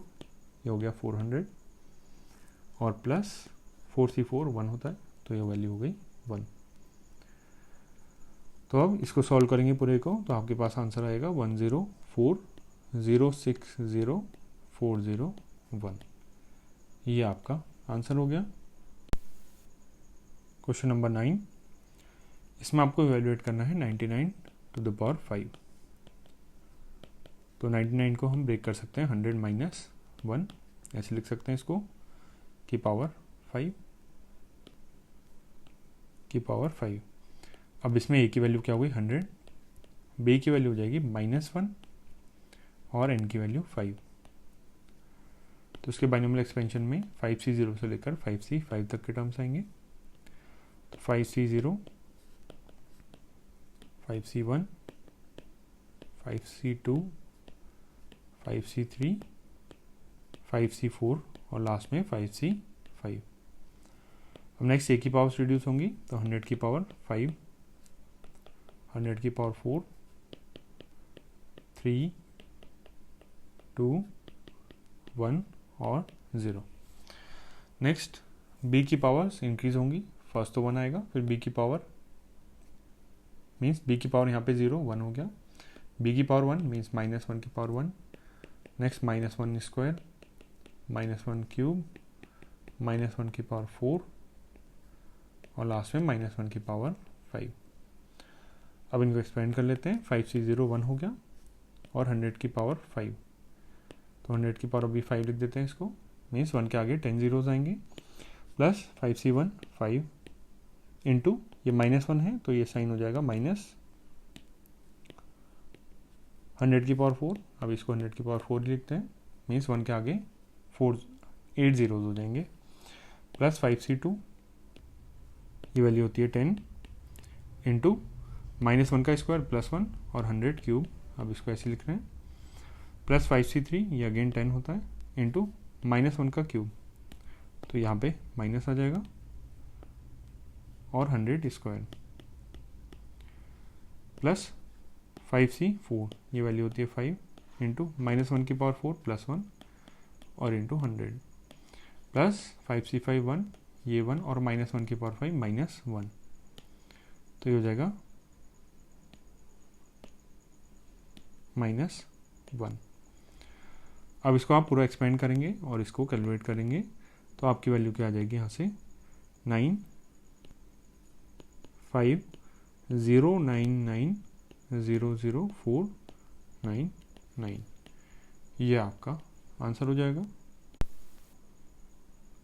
ये हो गया 400 और प्लस 4c4 1 होता है तो ये वैल्यू हो गई 1। तो अब इसको सॉल्व करेंगे पूरे को तो आपके पास आंसर आएगा 104060401। ये आपका आंसर हो गया। क्वेश्चन नंबर 9, इसमें आपको इवेल्युएट करना है 99 टू द पावर 5। तो 99 को हम ब्रेक कर सकते हैं 100 माइनस 1, ऐसे लिख सकते हैं इसको की पावर 5 की पावर 5। अब इसमें a की वैल्यू क्या होगी 100, b की वैल्यू हो जाएगी -1 और n की वैल्यू 5। तो इसके बाइनोमियल एक्सपेंशन में 5c0 से लेकर 5c5 तक के टर्म्स आएंगे। तो 5c0 5c1 5c2 5c3 5c4 और लास्ट में 5c5। अब नेक्स्ट a की पावर्स रिड्यूस होंगी तो 100 की पावर 5, 100 की पावर 4, 3 2 1 और 0। नेक्स्ट b की पावर्स इंक्रीज होंगी, फर्स्ट तो 1 आएगा, फिर b की पावर मीन्स b की पावर यहाँ पे 0 1 हो गया, b की पावर 1 मीन्स -1 की पावर 1, नेक्स्ट -1 स्क्वायर, -1 क्यूब, -1 की पावर 4 और लास्ट में -1 की पावर 5। अब इनको एक्सपेंड कर लेते हैं। 5c0 1 हो गया और 100 की पावर 5, तो 100 की पावर अभी 5 लिख देते हैं इसको, मीन्स 1 के आगे 10 ज़ीरोज़ आएंगे, प्लस 5c1 5 इंटू ये -1 है तो ये साइन हो जाएगा -100 की पावर 4। अब इसको 100 की पावर 4 लिखते हैं, मीन्स 1 के आगे 8 ज़ीरोज़ हो जाएंगे, प्लस 5c2 ये वैल्यू होती है 10 इंटू -1 का स्क्वायर +1 और 100 क्यूब, अब इसको ऐसे लिख रहे हैं, प्लस 5c3 ये अगेन 10 होता है इंटू -1 का क्यूब, तो यहाँ पे माइनस आ जाएगा और 100 स्क्वायर, प्लस 5c4 ये वैल्यू होती है 5 इंटू -1 की पावर 4 +1 और इंटू 100, प्लस 5c5 1 ये 1 और -1 की पावर 5 -1, तो ये हो जाएगा -1। अब इसको आप पूरा एक्सपेंड करेंगे और इसको कैलकुलेट करेंगे तो आपकी वैल्यू क्या आ जाएगी यहाँ से 95099004999, ये आपका आंसर हो जाएगा।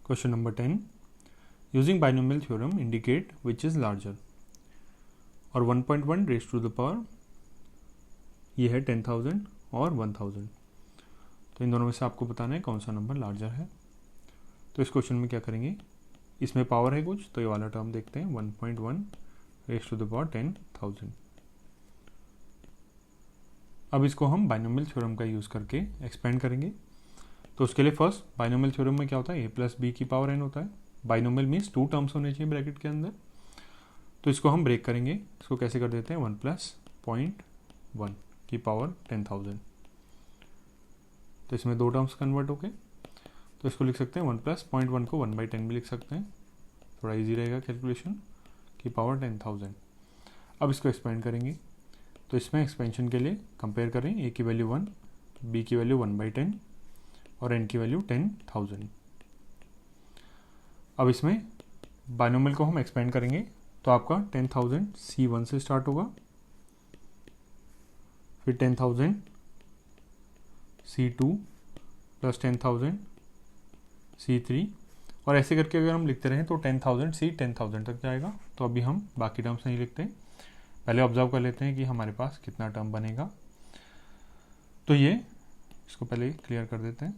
Question number 10, using binomial theorem indicate which is larger. और 1.1 रेज़ टू द पावर ये है 10,000 और 1,000, तो इन दोनों में से आपको बताना है कौन सा नंबर लार्जर है। तो इस क्वेश्चन में क्या करेंगे, इसमें पावर है कुछ तो ये वाला टर्म देखते हैं 1.1 रेज़ टू द पावर 10,000। अब इसको हम बाइनोमियल थ्योरम का यूज़ करके एक्सपेंड करेंगे। तो उसके लिए फर्स्ट बाइनोमियल थ्योरम में क्या होता है, a प्लस बी की पावर n होता है। बाइनोमियल मीन्स 2 टर्म्स होने चाहिए ब्रैकेट के अंदर, तो इसको हम ब्रेक करेंगे। इसको कैसे कर देते हैं 1 प्लस 0.1 की पावर 10,000, तो इसमें 2 टर्म्स कन्वर्ट होके तो इसको लिख सकते हैं 1 प्लस 0.1 को 1/10 भी लिख सकते हैं, थोड़ा इजी रहेगा कैलकुलेशन, की पावर 10,000। अब इसको एक्सपेंड करेंगे तो इसमें एक्सपेंशन के लिए कंपेयर करें, a की वैल्यू 1, b की वैल्यू 1/10 और n की वैल्यू 10,000। अब इसमें बाइनोमियल को हम एक्सपेंड करेंगे तो आपका 10,000 c1 से स्टार्ट होगा, फिर 10,000 c2 प्लस 10,000 c3 और ऐसे करके अगर हम लिखते रहें तो 10,000 c 10,000 तक जाएगा। तो अभी हम बाकी टर्म्स नहीं लिखते, पहले ऑब्जर्व कर लेते हैं कि हमारे पास कितना टर्म बनेगा। तो ये इसको पहले क्लियर कर देते हैं।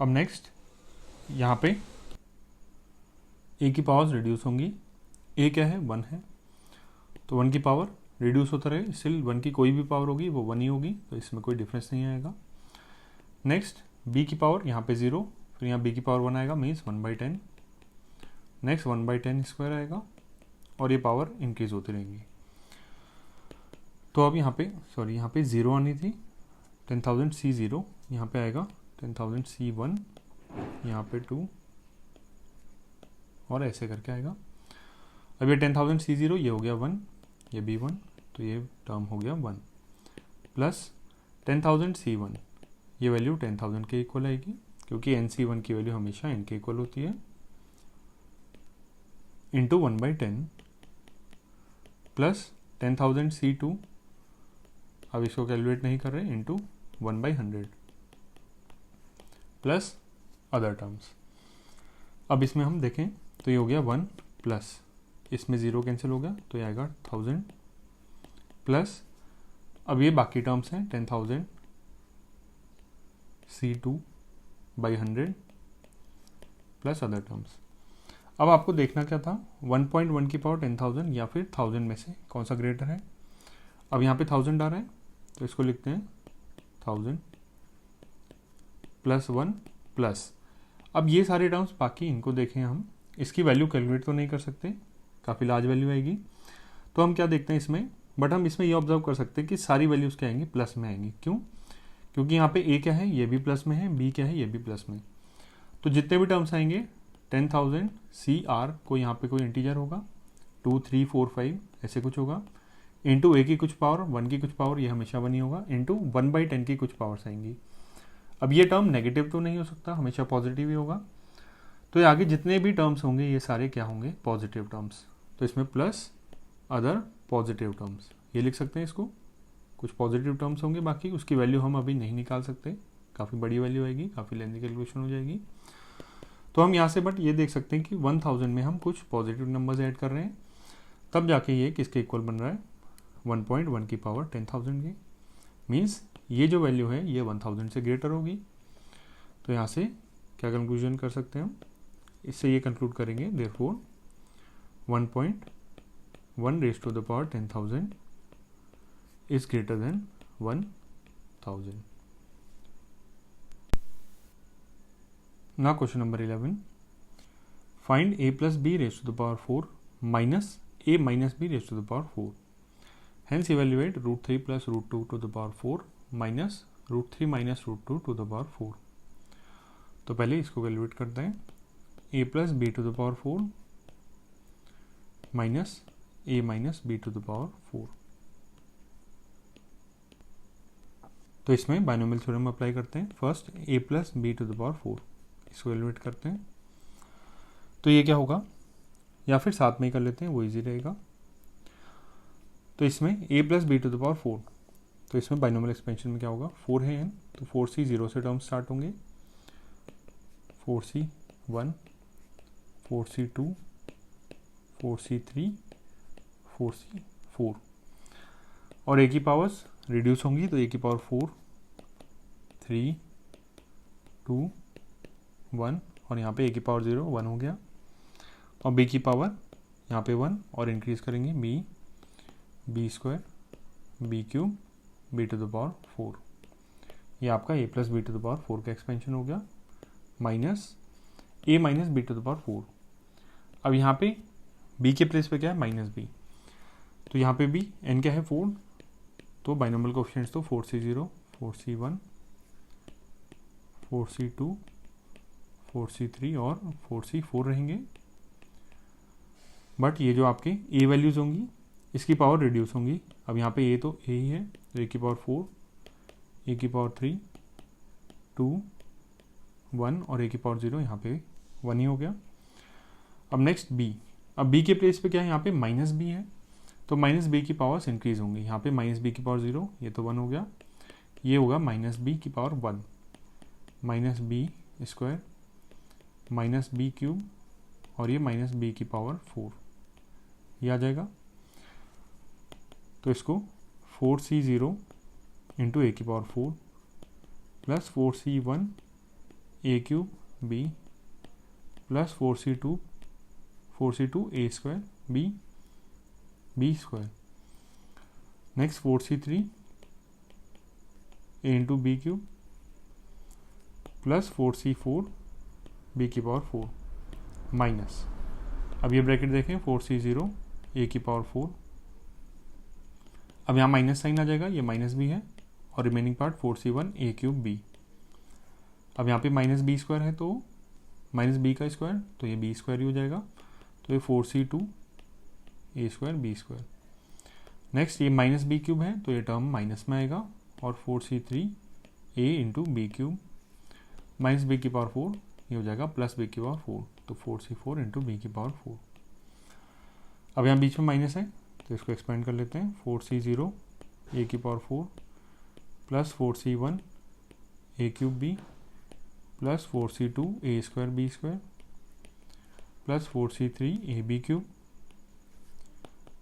अब नेक्स्ट यहाँ पे a की पावर्स रिड्यूस होंगी, a क्या है 1 है, तो 1 की पावर रिड्यूस होता रहे, स्टिल 1 की कोई भी पावर होगी वो 1 ही होगी, तो इसमें कोई डिफरेंस नहीं आएगा। नेक्स्ट b की पावर यहाँ पे 0, फिर यहाँ b की पावर 1 आएगा, मीन्स 1/10। नेक्स्ट 1/10 स्क्वायर आएगा और ये पावर इंक्रीज होती रहेंगी। तो अब यहाँ पे 0 आनी थी, 10,000 C0, यहाँ पे आएगा 10,000 C1, यहाँ पे 2 और ऐसे करके आएगा। अब ये 10,000 C0 ये हो गया 1, ये भी 1, तो ये टर्म हो गया 1 प्लस 10,000 C1, ये वैल्यू 10,000 के इक्वल आएगी, क्योंकि NC1 की वैल्यू हमेशा n के इक्वल होती है, इंटू 1/10 प्लस 10,000 C2, अब इसको कैलकुलेट नहीं कर रहे, इंटू 1/100 प्लस अदर टर्म्स। अब इसमें हम देखें तो ये हो गया 1 प्लस इसमें 0 कैंसिल हो गया, तो ये आएगा 1000 प्लस अब ये बाकी टर्म्स हैं 10,000 C2/100 प्लस अदर टर्म्स। अब आपको देखना क्या था, 1.1 की पावर 10,000 या फिर 1000 में से कौन सा ग्रेटर है। अब यहाँ पे 1000 आ रहा है, तो इसको लिखते हैं 1000 प्लस 1 प्लस, अब ये सारे टर्म्स बाकी इनको देखें हम, इसकी वैल्यू कैलकुलेट तो नहीं कर सकते, काफ़ी लार्ज वैल्यू आएगी, तो हम क्या देखते हैं इसमें, बट हम इसमें ये ऑब्जर्व कर सकते हैं कि सारी वैल्यूज़ क्या आएंगी, प्लस में आएंगी। क्यों? क्योंकि यहाँ पे a क्या है, ये भी प्लस में है, b क्या है, ये भी प्लस में, तो जितने भी टर्म्स आएंगे 10,000 CR को यहाँ पे कोई इंटीजर होगा, 2, 3, 4, 5 ऐसे कुछ होगा, इंटू a की कुछ पावर, 1 की कुछ पावर, ये हमेशा 1 ही होगा, इंटू 1/10 की कुछ पावर्स आएंगी। अब ये टर्म नेगेटिव तो नहीं हो सकता, हमेशा पॉजिटिव ही होगा, तो ये आगे जितने भी टर्म्स होंगे ये सारे क्या होंगे, पॉजिटिव टर्म्स, तो इसमें प्लस अदर पॉजिटिव टर्म्स ये लिख सकते हैं इसको, कुछ पॉजिटिव टर्म्स होंगे बाकी, उसकी वैल्यू हम अभी नहीं निकाल सकते, काफ़ी बड़ी वैल्यू आएगी, काफ़ी लेंथी कैलकुलेशन हो जाएगी, तो हम यहाँ से बट ये देख सकते हैं कि 1000 में हम कुछ पॉजिटिव नंबर्स ऐड कर रहे हैं, तब जाके ये किसके इक्वल बन रहा है, 1.1 की पावर 10,000 की, मीन्स ये जो वैल्यू है ये 1000 से ग्रेटर होगी। तो यहाँ से क्या कंक्लूजन कर सकते हैं हम, इससे ये कंक्लूड करेंगे therefore 1.1 raise to the power 10,000 is greater than 1000। Now question number 11, find a plus b raised to the power 4 minus a minus b raised to the power 4, hence evaluate √3 plus √2 to the power 4 minus √3 minus √2 to the power 4। तो पहले इसको calculate करते हैं, a plus b to the power 4 minus a minus b to the power 4। तो इसमें binomial theorem apply करते हैं, first a plus b to the power 4, इसको कैलकुलेट करते हैं, तो ये क्या होगा, या फिर साथ में ही कर लेते हैं वो इजी रहेगा। तो इसमें a plus b to the power 4, तो इसमें बाइनोमियल एक्सपेंशन में क्या होगा, 4 है n, तो 4c 0 से टर्म स्टार्ट होंगे, 4c1, 4c2, 4c3, 4c4, और a की पावर्स रिड्यूस होंगी, तो a की पावर 4, 3, 2, 1 और यहाँ पे a की पावर 0 1 हो गया, और b की पावर यहाँ पे 1 और इंक्रीज करेंगे b square, b cube, b to the power 4, ये आपका a plus b to the power 4 का एक्सपेंशन हो गया, minus a minus b to the power 4। अब यहाँ पे b के प्लेस पे क्या है, माइनस b, तो यहाँ पे b n क्या है 4, तो बाइनोमियल कोएफिशिएंट्स तो 4c0, 4c1, 4c2, 4c3 और 4c4 रहेंगे, बट ये जो आपके a वैल्यूज़ होंगी इसकी पावर रिड्यूस होंगी। अब यहाँ पे a तो a ही है, तो a की पावर 4, a की पावर 3, 2, 1 और a की पावर 0, यहाँ पे 1 ही हो गया। अब नेक्स्ट b, अब b के प्लेस पे क्या है, यहाँ पे माइनस b है, तो माइनस b की पावर्स इंक्रीज होंगी, यहाँ पे माइनस b की पावर 0, ये तो 1 हो गया, ये होगा माइनस b की power 1, minus b square, minus b cube और ये माइनस b की पावर 4, ये आ जाएगा। तो इसको 4c0 इंटू a की power 4 plus 4c1 a cube b plus 4c2 a square b square, next 4c3 a into b cube plus 4c4 b की power 4 minus, अब ये ब्रैकेट देखें 4c0 a की पावर 4, अब यहाँ माइनस साइन आ जाएगा, ये माइनस भी है, और remaining part 4c1 a cube b। अब यहाँ पे माइनस बी स्क्वायर है तो माइनस बी का स्क्वायर, तो ये बी स्क्वायर ही हो जाएगा, तो ये 4c2 a square b square. Next ये माइनस बी क्यूब है तो ये टर्म माइनस में आएगा, और 4c3 a into b cube minus b की पावर 4, ये हो जाएगा प्लस बी की पावर 4, तो 4c4 इंटू बी की पावर 4। अब यहाँ बीच में माइनस है तो इसको एक्सपेंड कर लेते हैं, 4c0 a की power 4 plus 4c1 a cube b plus 4c2 a square b square plus 4c3 a b cube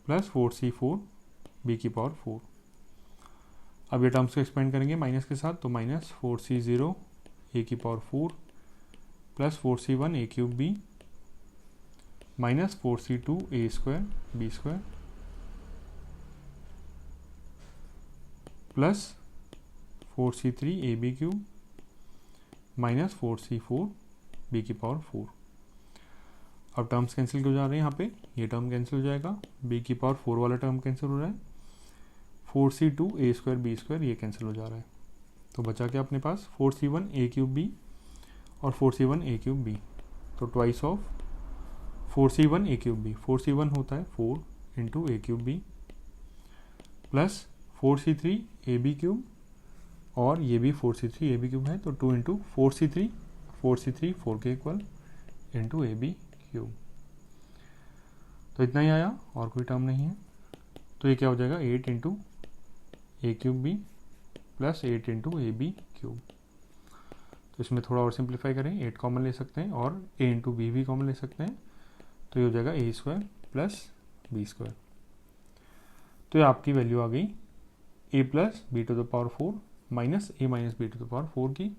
plus 4c4 b की पावर 4। अब ये टर्म्स को एक्सपेंड करेंगे माइनस के साथ, तो माइनस 4c0 a की power 4 plus 4c1 a cube b minus 4c2 a square b square plus 4c3 a b cube minus 4c4 b की पावर 4। अब टर्म्स कैंसिल हो जा रहे हैं, यहाँ पे ये टर्म कैंसिल हो जाएगा, b की पावर 4 वाला टर्म कैंसिल हो रहा है, 4c2 a square b square ये कैंसिल हो जा रहा है, तो बचा क्या अपने पास 4c1 a क्यूब b और 4c1 a क्यूब b, तो twice of 4c1 a cube b, 4c1 होता है 4 into a cube b plus 4c3 a b cube, और ये भी 4c3 ए बी क्यूब है, तो 2 इंटू 4c3 4 के equal into a b cube, तो इतना ही आया और कोई टर्म नहीं है, तो ये क्या हो जाएगा 8 into a cube b plus 8 into a b cube. तो इसमें थोड़ा और सिंप्लीफाई करें, 8 कॉमन ले सकते हैं और ए इंटू बी भी कॉमन ले सकते हैं, तो ये हो जाएगा a square plus b square. तो ये आपकी वैल्यू आ गई a plus b to the power 4 minus a minus b to the power 4 की।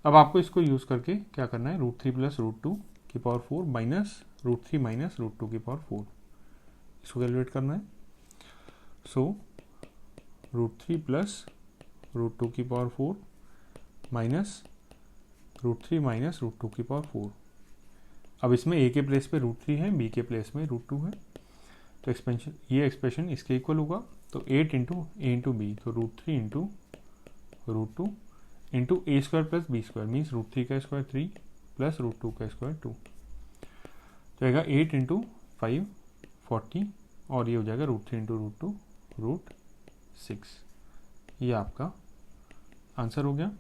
अब आपको इसको यूज़ करके क्या करना है, √3 प्लस √2 की पावर 4 माइनस √3 माइनस √2 की पावर 4, इसको कैलकुलेट करना है। सो √3 प्लस √2 की पावर 4 माइनस √3 माइनस √2 की पावर 4। अब इसमें ए के प्लेस पे √3 है, बी के प्लेस में √2 है, तो एक्सपेंशन ये एक्सप्रेशन इसके इक्वल होगा, तो 8 इंटू ए इंटू बी, तो √3 into √2 into a square plus b square means √3 का स्क्वायर 3 प्लस √2 का स्क्वायर 2, तो आएगा 8 इंटू 5 40, और ये हो जाएगा √3 इंटू √2 √6। ये आपका आंसर हो गया।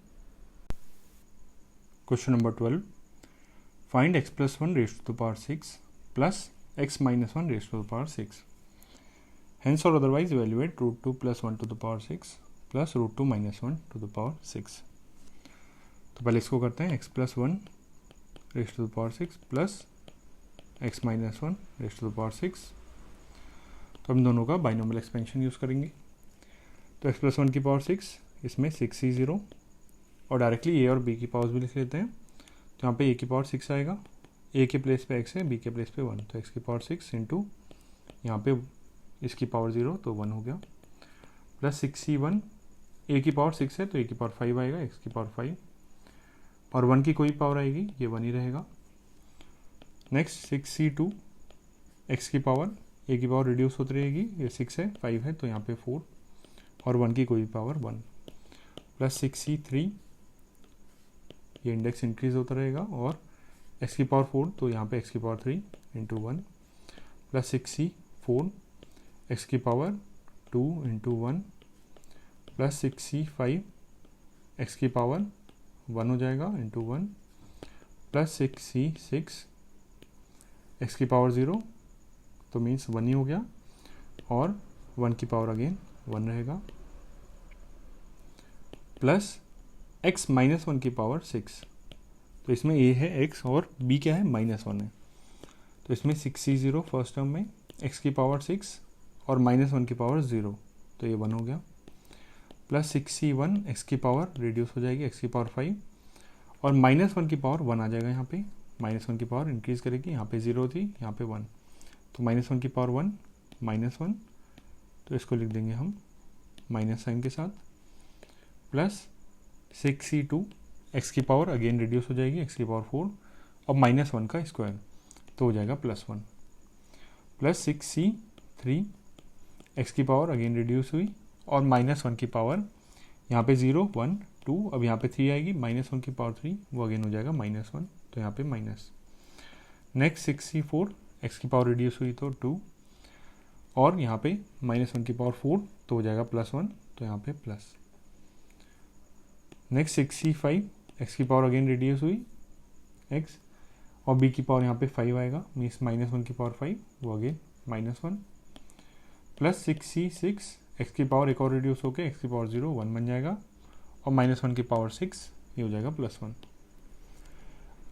Question number 12, find x plus 1 raise to the power 6 plus x minus 1 raise to the power 6, hence और otherwise evaluate √2 plus 1 to the power 6 plus √2 minus 1 to the power 6। तो पहले इसको करते हैं, x plus 1 raise to the power 6 plus x minus 1 raise to the power 6, तो हम दोनों का बाइनोमियल एक्सपेंशन यूज़ करेंगे। तो x प्लस 1 की पावर 6, इसमें 6c0 और डायरेक्टली a और b की पावर्स भी लिख लेते हैं, तो यहाँ पे a की पावर 6 आएगा, a के प्लेस पे x है, b के प्लेस पे 1, तो x की पावर 6 इंटू यहाँ पे इसकी पावर 0 तो 1 हो गया, प्लस 6c1, a की पावर 6 है तो a की पावर 5 आएगा, x की पावर 5, और 1 की कोई पावर आएगी, ये 1 ही रहेगा। नेक्स्ट 6c2, x की पावर, a की पावर रिड्यूस होती रहेगी, ये 6 है 5 है तो यहाँ पे 4, और 1 की कोई पावर 1, प्लस 6c3, ये इंडेक्स इंक्रीज होता रहेगा, और x की पावर 4 तो यहाँ पे x की power 3 into 1, plus 6c4, x की power 2 into 1, plus 6c5, x की पावर 1 हो जाएगा इंटू 1, प्लस 6c6, x की पावर 0 तो मीन्स 1 ही हो गया, और 1 की पावर अगेन 1 रहेगा, प्लस x माइनस 1 की पावर 6, तो इसमें a है x और b क्या है -1 है, तो इसमें 6c0 फर्स्ट टर्म में x की पावर 6 और -1 की पावर 0, तो ये 1 हो गया, प्लस 6c1 x की पावर रिड्यूस हो जाएगी x की पावर 5, और -1 की पावर 1 आ जाएगा, यहाँ पे -1 की पावर इंक्रीज करेगी, यहाँ पे 0 थी यहाँ पे 1, तो -1 की पावर 1 -1 तो इसको लिख देंगे हम माइनस साइन के साथ, प्लस 6c2 एक्स की पावर अगेन रिड्यूस हो जाएगी एक्स की पावर 4 और -1 का स्क्वायर तो हो जाएगा +1, प्लस 6c3 एक्स की पावर अगेन रिड्यूस हुई और -1 की पावर यहाँ पे 0 1 2, अब यहाँ पे 3 आएगी, -1 की पावर 3 वो अगेन हो जाएगा -1, तो यहाँ पे माइनस। नेक्स्ट 6c4 एक्स की पावर रिड्यूस हुई तो 2 और यहाँ पे -1 की पावर 4 तो हो जाएगा +1, तो यहाँ पे प्लस। नेक्स्ट 6c5 एक्स की पावर अगेन रिड्यूस हुई एक्स और बी की पावर यहाँ पे 5 आएगा, मीन्स -1 की पावर 5 वो अगेन -1, प्लस 6c6 एक्स की पावर एक और रिड्यूस होकर एक्स की पावर 0 1 बन जाएगा और -1 की पावर 6 ये हो जाएगा +1।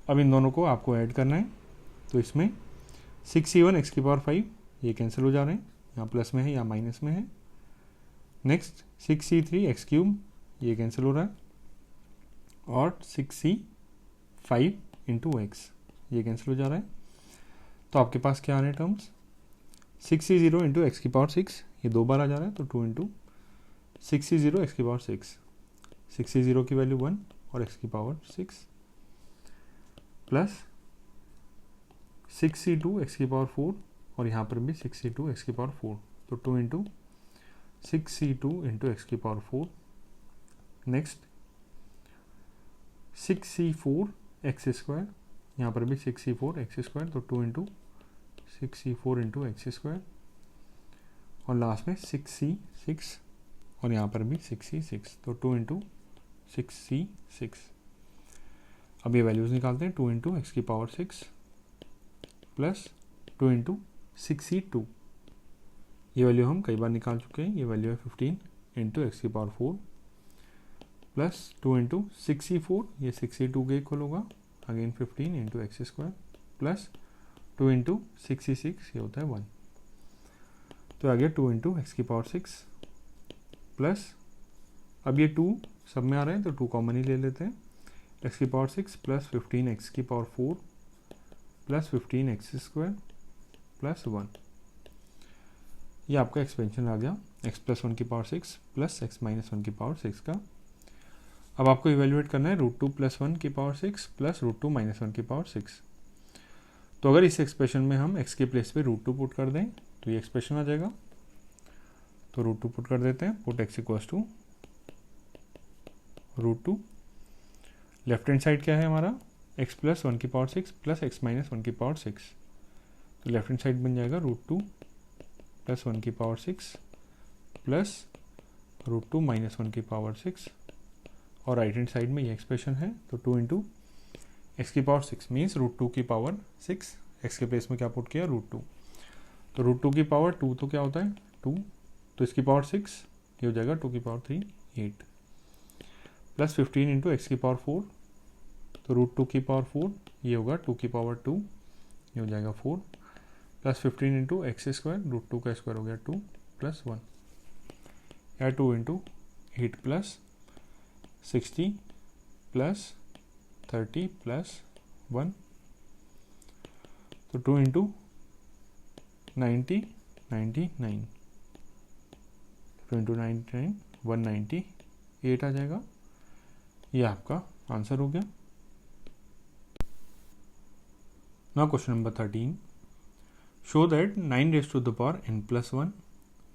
अब इन दोनों को आपको ऐड करना है, तो इसमें 6c1 एक्स की पावर 5 ये कैंसिल हो जा रहे हैं, यहाँ प्लस में है या माइनस में है। नेक्स्ट 6c3 एक्स क्यूब ये कैंसिल हो रहा है और 6c5 इंटू एक्स ये कैंसिल हो जा रहा है, तो आपके पास क्या आ रहे हैं टर्म्स 6c0 इंटू एक्स की पावर 6 ये 2 बार आ जा रहा है, तो 2 इंटू 6c0 एक्स की पावर 6c0 की वैल्यू 1 और एक्स की पावर 6 प्लस 6c2 एक्स की पावर 4 और यहाँ पर भी 6c2 एक्स की पावर 4, तो 2 इंटू 6c2 इंटू एक्स की power 4। Next 6c4 x square, यहाँ पर भी 6c4 एक्स स्क्वायर, तो 2 into 6c4 into x square और लास्ट में 6c6 और यहाँ पर भी 6c6, तो 2 इंटू 6c6। अब ये वैल्यूज़ निकालते हैं, 2 इंटू एक्स की पावर 6 प्लस 2 इंटू 6c2 ये वैल्यू हम कई बार निकाल चुके हैं, ये वैल्यू है 15 इंटू एक्स की पावर 4 प्लस 2 इंटू 6c4 ये 6c2 के इक्वल होगा again 15 into x square plus 2 into 6c6 ये होता है 1, तो आ गया 2 इंटू एक्स की पावर 6 प्लस अब ये 2 सब में आ रहे हैं तो 2 कॉमन ही ले लेते हैं, एक्स की पावर 6 प्लस 15 एक्स की power 4 plus 15 x square plus 1, ये आपका एक्सपेंशन आ गया x प्लस 1 की पावर 6 प्लस x माइनस 1 की पावर 6 का। अब आपको इवेल्युएट करना है √2 प्लस 1 की पावर 6 प्लस √2 माइनस 1 की पावर 6। तो अगर इस एक्सप्रेशन में हम x के प्लेस पे √2 पुट कर दें तो ये एक्सप्रेशन आ जाएगा, तो √2 पुट कर देते हैं, put x equals to √2, left hand side क्या है हमारा x प्लस 1 की पावर 6 प्लस x माइनस 1 की पावर 6, तो लेफ्ट हैंड साइड बन जाएगा √2 प्लस 1 की पावर 6 प्लस √2 माइनस 1 की पावर 6 और राइट हैंड साइड में ये एक्सप्रेशन है, तो 2 इंटू एक्स की पावर 6 मीन्स √2 की पावर 6, एक्स के प्लेस में क्या पुट किया √2, तो √2 की पावर 2 तो क्या होता है 2, तो इसकी पावर 6 ये हो जाएगा 2 की पावर 3 8 प्लस 15 इंटू एक्स की पावर 4, तो √2 की पावर 4 ये होगा 2 की पावर 2 ये हो जाएगा 4 प्लस 15 इंटू एक्स स्क्वायर, √2 का स्क्वायर हो गया 2 प्लस 1 या 2 इंटू 8 प्लस 60 प्लस 30 प्लस 1, तो 2 इंटू 90 99, 2 इंटू 99 198 आ जाएगा, ये आपका आंसर हो गया। Now question number 13, show that 9 raised to the power n plus 1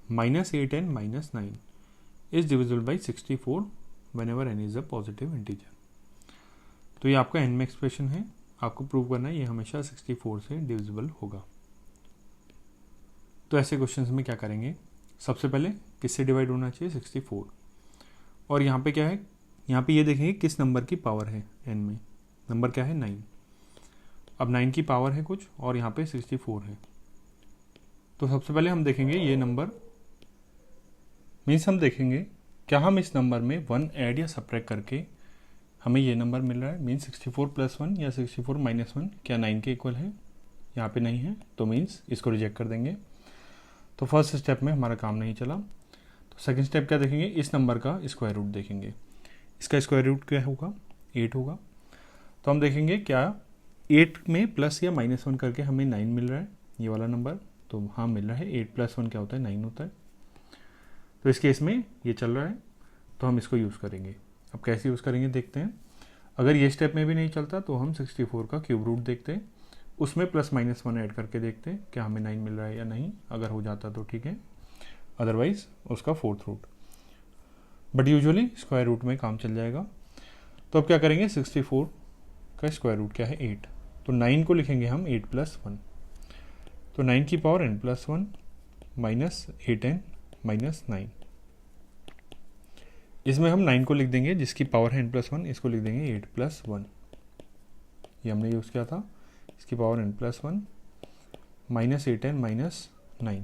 minus 8n minus 9 is divisible by 64 whenever n is a positive integer। तो ये आपका n में एक्सप्रेशन है, आपको प्रूव करना है ये हमेशा 64 से डिविजिबल होगा। तो ऐसे क्वेश्चंस में क्या करेंगे, सबसे पहले किससे डिवाइड होना चाहिए 64, और यहाँ पे क्या है, यहाँ पे ये देखेंगे किस नंबर की पावर है n में, नंबर क्या है 9, अब 9 की पावर है कुछ और यहाँ पे 64 है, तो सबसे पहले हम देखेंगे ये नंबर मीन्स हम देखेंगे क्या हम इस नंबर में 1 ऐड या सब्ट्रैक्ट करके हमें ये नंबर मिल रहा है, मीन्स 64 प्लस 1 या 64 माइनस 1 क्या 9 के इक्वल है, यहाँ पे नहीं है तो मीन्स इसको रिजेक्ट कर देंगे। तो फर्स्ट स्टेप में हमारा काम नहीं चला, तो सेकंड स्टेप क्या देखेंगे, इस नंबर का स्क्वायर रूट देखेंगे, इसका स्क्वायर रूट क्या होगा 8 होगा, तो हम देखेंगे क्या 8 में प्लस या माइनस 1 करके हमें 9 मिल रहा है ये वाला नंबर, तो हाँ मिल रहा है 8 प्लस 1 क्या होता है 9 होता है। तो इस केस में ये चल रहा है तो हम इसको यूज़ करेंगे। अब कैसे यूज़ करेंगे देखते हैं। अगर ये स्टेप में भी नहीं चलता तो हम 64 का क्यूब रूट देखते हैं, उसमें +-1 ऐड करके देखते हैं क्या हमें 9 मिल रहा है या नहीं। अगर हो जाता तो ठीक है, अदरवाइज उसका 4th root, but usually square root में काम चल जाएगा। तो अब क्या करेंगे, 64 का स्क्वायर रूट क्या है 8, तो 9 को लिखेंगे हम 8 + 1, तो 9 की power n + 1 minus 8n minus 9। इसमें हम 9 को लिख देंगे जिसकी पावर है n + 1, इसको लिख देंगे 8 + 1, ये हमने यूज़ किया था, इसकी power n + 1 minus 8n minus 9।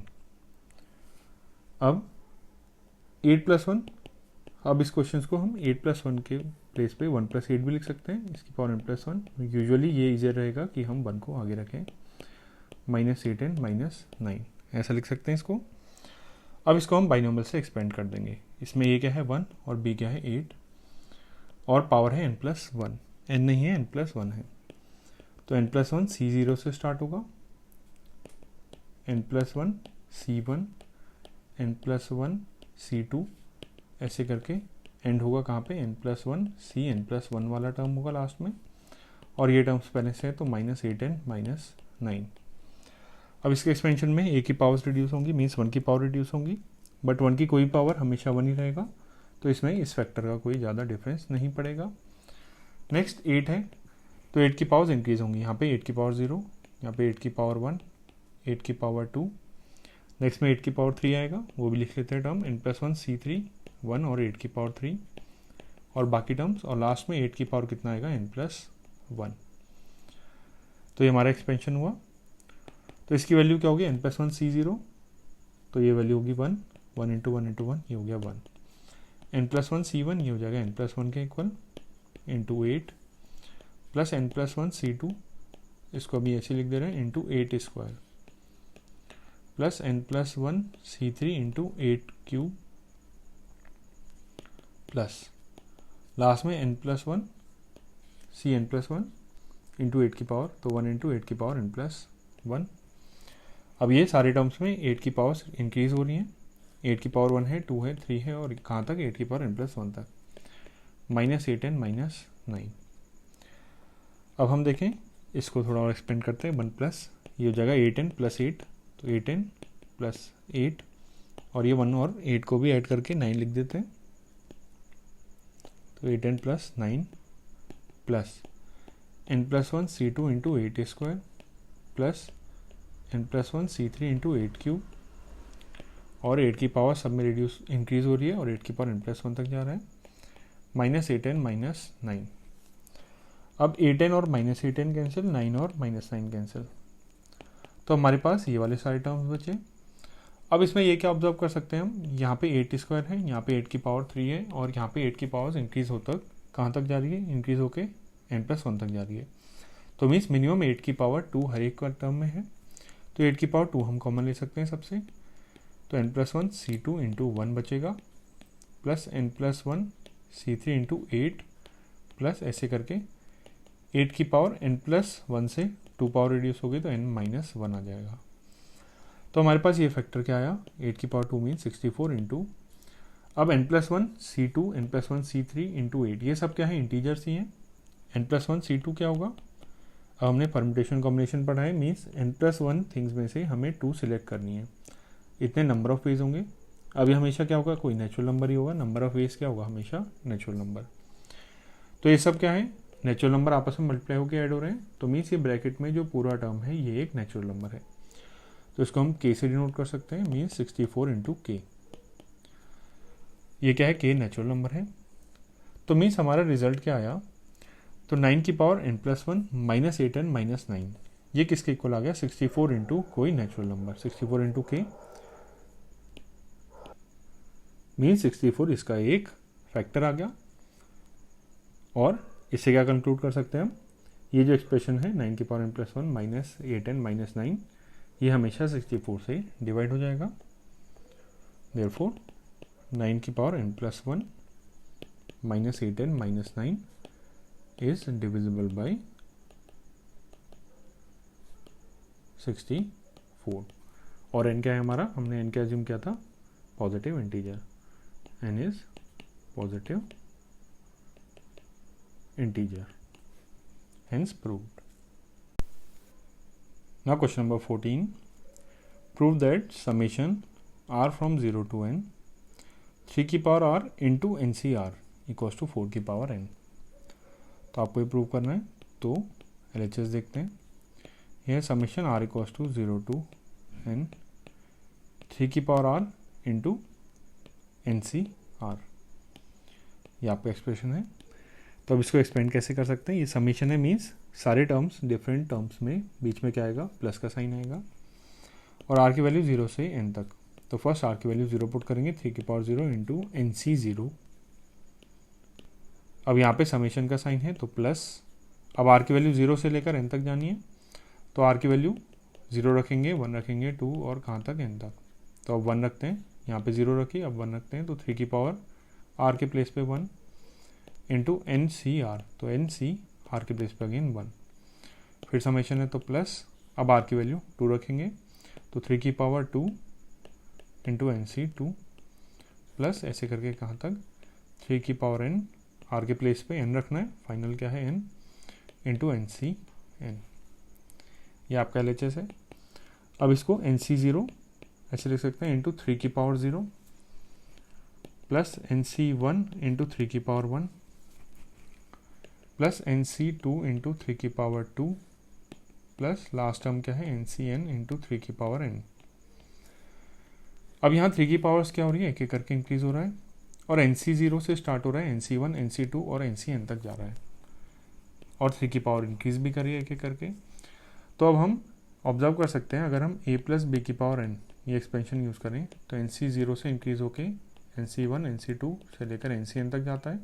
अब 8 + 1, अब इस क्वेश्चन को हम 8 + 1 के प्लेस पे 1 + 8 भी लिख सकते हैं, इसकी पावर n + 1। यूजुअली ये इजियर रहेगा कि हम 1 को आगे रखें, माइनस 8n माइनस 9 ऐसा लिख सकते हैं इसको। अब इसको हम बाइनोमियल से एक्सपेंड कर देंगे, इसमें a क्या है 1 और b क्या है 8 और पावर है n + 1, n नहीं है n + 1 है, तो n + 1 C0 से स्टार्ट होगा, n + 1 C1, n + 1 C2 ऐसे करके एंड होगा कहाँ पे, n + 1 C n + 1 वाला टर्म होगा लास्ट में, और ये टर्म्स पहले से है तो -8n माइनस 9। अब इसके एक्सपेंशन में a की पावर्स रिड्यूस होंगी, मीन्स 1 की पावर रिड्यूस होंगी, बट 1 की कोई पावर हमेशा 1 ही रहेगा, तो इसमें इस फैक्टर का कोई ज़्यादा डिफरेंस नहीं पड़ेगा। नेक्स्ट 8 है, तो 8 की पावर्स इंक्रीज होंगी, यहाँ पे 8 की पावर 0, यहाँ पे 8 की पावर 1, 8 की पावर 2, नेक्स्ट में 8 की पावर 3 आएगा, वो भी लिख लेते हैं टर्म n + 1 C3 1 और 8 की पावर 3 और बाकी टर्म्स, और लास्ट में 8 की पावर कितना आएगा n + 1। तो ये हमारा एक्सपेंशन हुआ, तो इसकी वैल्यू क्या होगी n + 1 C0, तो ये वैल्यू होगी 1, 1 × 1 × 1 ये हो गया 1, n + 1 C1 ये हो जाएगा n + 1 के equal into 8 plus n + 1 C2, इसको अभी ऐसे लिख दे रहे हैं into 8² plus n + 1 C3 into 8³ plus last में n + 1 Cn + 1 इंटू 8 की पावर, तो 1 × 8 की पावर n + 1। अब ये सारे टर्म्स में 8 की पावर्स इंक्रीज हो रही हैं, 8 की पावर 1 है, 2 है, 3 है, और कहाँ तक 8 की पावर n + 1 तक, -8n माइनस 9। अब हम देखें इसको थोड़ा और एक्सपेंड करते हैं, 1 ये हो जाएगा 8n + 8, तो 8n + 8 और ये 1 और 8 को भी ऐड करके 9 लिख देते हैं, तो 8n + 9 plus n + 1 C2 into 8² plus n + 1 C3 into 8³ और 8 की पावर सब में रिड्यूस इंक्रीज हो रही है और 8 की पावर n + 1 तक जा रहा है, -8n माइनस 9। अब 8n और -8n कैंसिल, 9 और -9 कैंसिल, तो हमारे पास ये वाले सारे टर्म्स बचे। अब इसमें ये क्या ऑब्जर्व कर सकते हैं हम, यहाँ पे 8² है, यहाँ पे 8 की पावर 3 है, और यहाँ पे 8 की पावर्स इंक्रीज हो तक कहाँ तक जा रही है, इंक्रीज होके n + 1 तक जा रही है, तो मीन्स मिनिमम 8 की पावर 2 हर एक टर्म में है, तो 8 की पावर 2 हम कॉमन ले सकते हैं सबसे, तो n + 1 C2 इंटू 1 बचेगा plus n + 1 C3 into 8 plus ऐसे करके 8 की पावर n + 1 से 2 पावर रिड्यूस हो गई तो n - 1 आ जाएगा। तो हमारे पास ये फैक्टर क्या आया, 8 की पावर 2 मीन 64 इंटू, अब n + 1 C2, n + 1 C3 into 8, ये सब क्या है, इंटीजर्स ही हैं। n + 1 C2 क्या होगा, अब हमने परम्यूटेशन कॉम्बिनेशन पढ़ा है, मीन्स n + 1 थिंग्स में से हमें 2 सिलेक्ट करनी है, इतने नंबर ऑफ वेज होंगे। अब ये हमेशा क्या होगा, कोई नेचुरल नंबर ही होगा, नंबर ऑफ वेज क्या होगा, हमेशा नेचुरल नंबर। तो ये सब क्या है, नेचुरल नंबर आपस में मल्टीप्लाई होकर ऐड हो रहे हैं, तो मीन्स ये ब्रैकेट में जो पूरा टर्म है ये एक नेचुरल नंबर है, तो इसको हम k से डिनोट कर सकते हैं, मीन्स 64 इंटू k, ये क्या है, k नेचुरल नंबर है। तो मीन्स हमारा रिजल्ट क्या आया, तो 9 की पावर n + 1 -8n माइनस 9, ये किसके इक्वल आ गया, 64 इंटू कोई natural number, 64 into k mean 64 इसका एक फैक्टर आ गया। और इससे क्या कंक्लूड कर सकते हैं हम, ये जो एक्सप्रेशन है 9 की पावर n + 1 -8n माइनस 9, ये हमेशा 64 से डिवाइड हो जाएगा, देयरफॉर 9 की power n + 1 -8n minus 9 is divisible by 64। और n क्या है हमारा, हमने n क्या एज्यूम किया था, positive integer. n is positive integer. Hence proved. Now question number 14. Prove that summation r from 0 to n 3 की power r into n c r equals to 4 की पावर n. तो आपको ये प्रूव करना है. तो LHS देखते हैं. यह summation r equals to 0 to n 3 की power r into n c r. ये आपका एक्सप्रेशन है. तो अब इसको एक्सपेंड कैसे कर सकते हैं. ये समेशन है मीन्स सारे टर्म्स डिफरेंट टर्म्स में बीच में क्या आएगा, प्लस का साइन आएगा और r की वैल्यू 0 से n तक. तो फर्स्ट r की वैल्यू 0 पुट करेंगे 3 की पावर 0 इंटू एन सी 0. अब यहाँ पे समेशन का साइन है तो प्लस. अब r की वैल्यू 0 से लेकर n तक जानी है तो r की वैल्यू 0 रखेंगे, 1 रखेंगे, 2 और कहाँ तक n तक. तो अब 1 रखते हैं, यहाँ पे 0 रखिए, अब 1 रखते हैं तो 3 की पावर r के प्लेस पे 1 इंटू एन सी आर. तो एन सी आर के प्लेस पे अगेन 1. फिर समेशन है तो प्लस. अब r की वैल्यू 2 रखेंगे तो 3 की power 2 into n c 2 plus ऐसे करके कहाँ तक 3 की पावर n. r के प्लेस पे n रखना है, फाइनल क्या है n into n c n. ये आपका LHS है. अब इसको एन सी 0 ऐसे लिख सकते हैं इंटू 3 की power 0 plus n c 1 into 3 की power 1 plus n c 2 into 3 की पावर 2 प्लस लास्ट टर्म क्या है एन सी एन इंटू 3 की पावर n. अब यहाँ 3 की पावर्स क्या हो रही है, एक एक करके इंक्रीज हो रहा है और एन सी 0 से स्टार्ट हो रहा है, एन सी 1, एन सी 2 और एन सी एन तक जा रहा है और 3 की पावर इंक्रीज भी कर रही है एक एक करके. तो अब हम ऑब्जर्व कर सकते हैं अगर हम a प्लस बी की पावर n ये एक्सपेंशन यूज़ करें तो एन सी 0 से इंक्रीज होके एन सी 1, एन सी 2 से लेकर एन सी एन तक जाता है.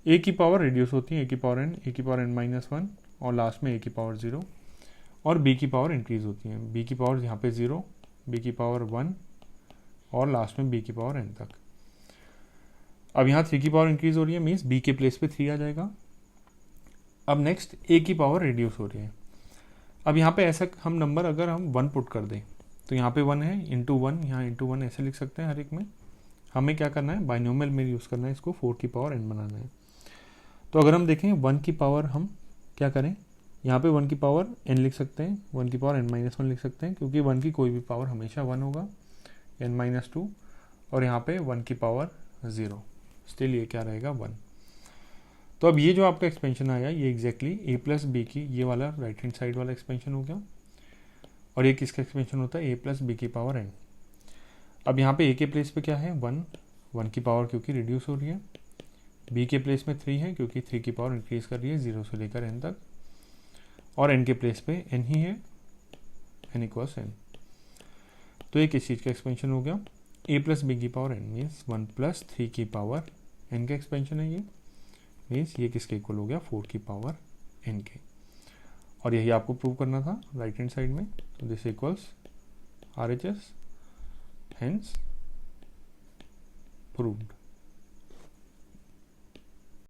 a की पावर रिड्यूस होती है, a की पावर n, a की पावर n माइनस 1 और लास्ट में a की पावर 0 और b की पावर इंक्रीज होती है, b की पावर यहाँ पे 0, b की पावर 1 और लास्ट में b की पावर n तक. अब यहाँ 3 की पावर इंक्रीज हो रही है मीन्स b के प्लेस पे 3 आ जाएगा. अब नेक्स्ट a की पावर रिड्यूस हो रही है. अब यहाँ पे ऐसा हम नंबर अगर हम 1 पुट कर दें तो यहाँ पे 1 है इंटू 1, यहाँ इंटू 1 ऐसे लिख सकते हैं हर एक में. हमें क्या करना है, बाइनोमियल में यूज़ करना है, इसको 4 की पावर n बनाना है. तो अगर हम देखें 1 की पावर हम क्या करें, यहाँ पे 1 की पावर n लिख सकते हैं, 1 की पावर n माइनस 1 लिख सकते हैं क्योंकि 1 की कोई भी पावर हमेशा 1 होगा, n माइनस 2 और यहाँ पे 1 की पावर 0. स्टिल ये क्या रहेगा 1. तो अब ये जो आपका एक्सपेंशन आया ये एग्जैक्टली a प्लस बी की ये वाला राइट हैंड साइड वाला एक्सपेंशन हो गया और ये किसका एक्सपेंशन होता है a प्लस बी की पावर n. अब यहाँ पे a के प्लेस पे क्या है 1 की पावर क्योंकि रिड्यूस हो रही है, b के प्लेस में 3 है क्योंकि 3 की पावर इंक्रीज कर रही है 0 से लेकर n तक और n के प्लेस पे n ही है, n इक्वल्स n. तो ये किस चीज़ का एक्सपेंशन हो गया, a प्लस बी की पावर n मीन्स 1 प्लस 3 की पावर n का एक्सपेंशन है. ये मीन्स ये किसके इक्वल हो गया 4 की पावर n के. और यही आपको प्रूव करना था राइट हैंड साइड में. तो this equals RHS, hence proved.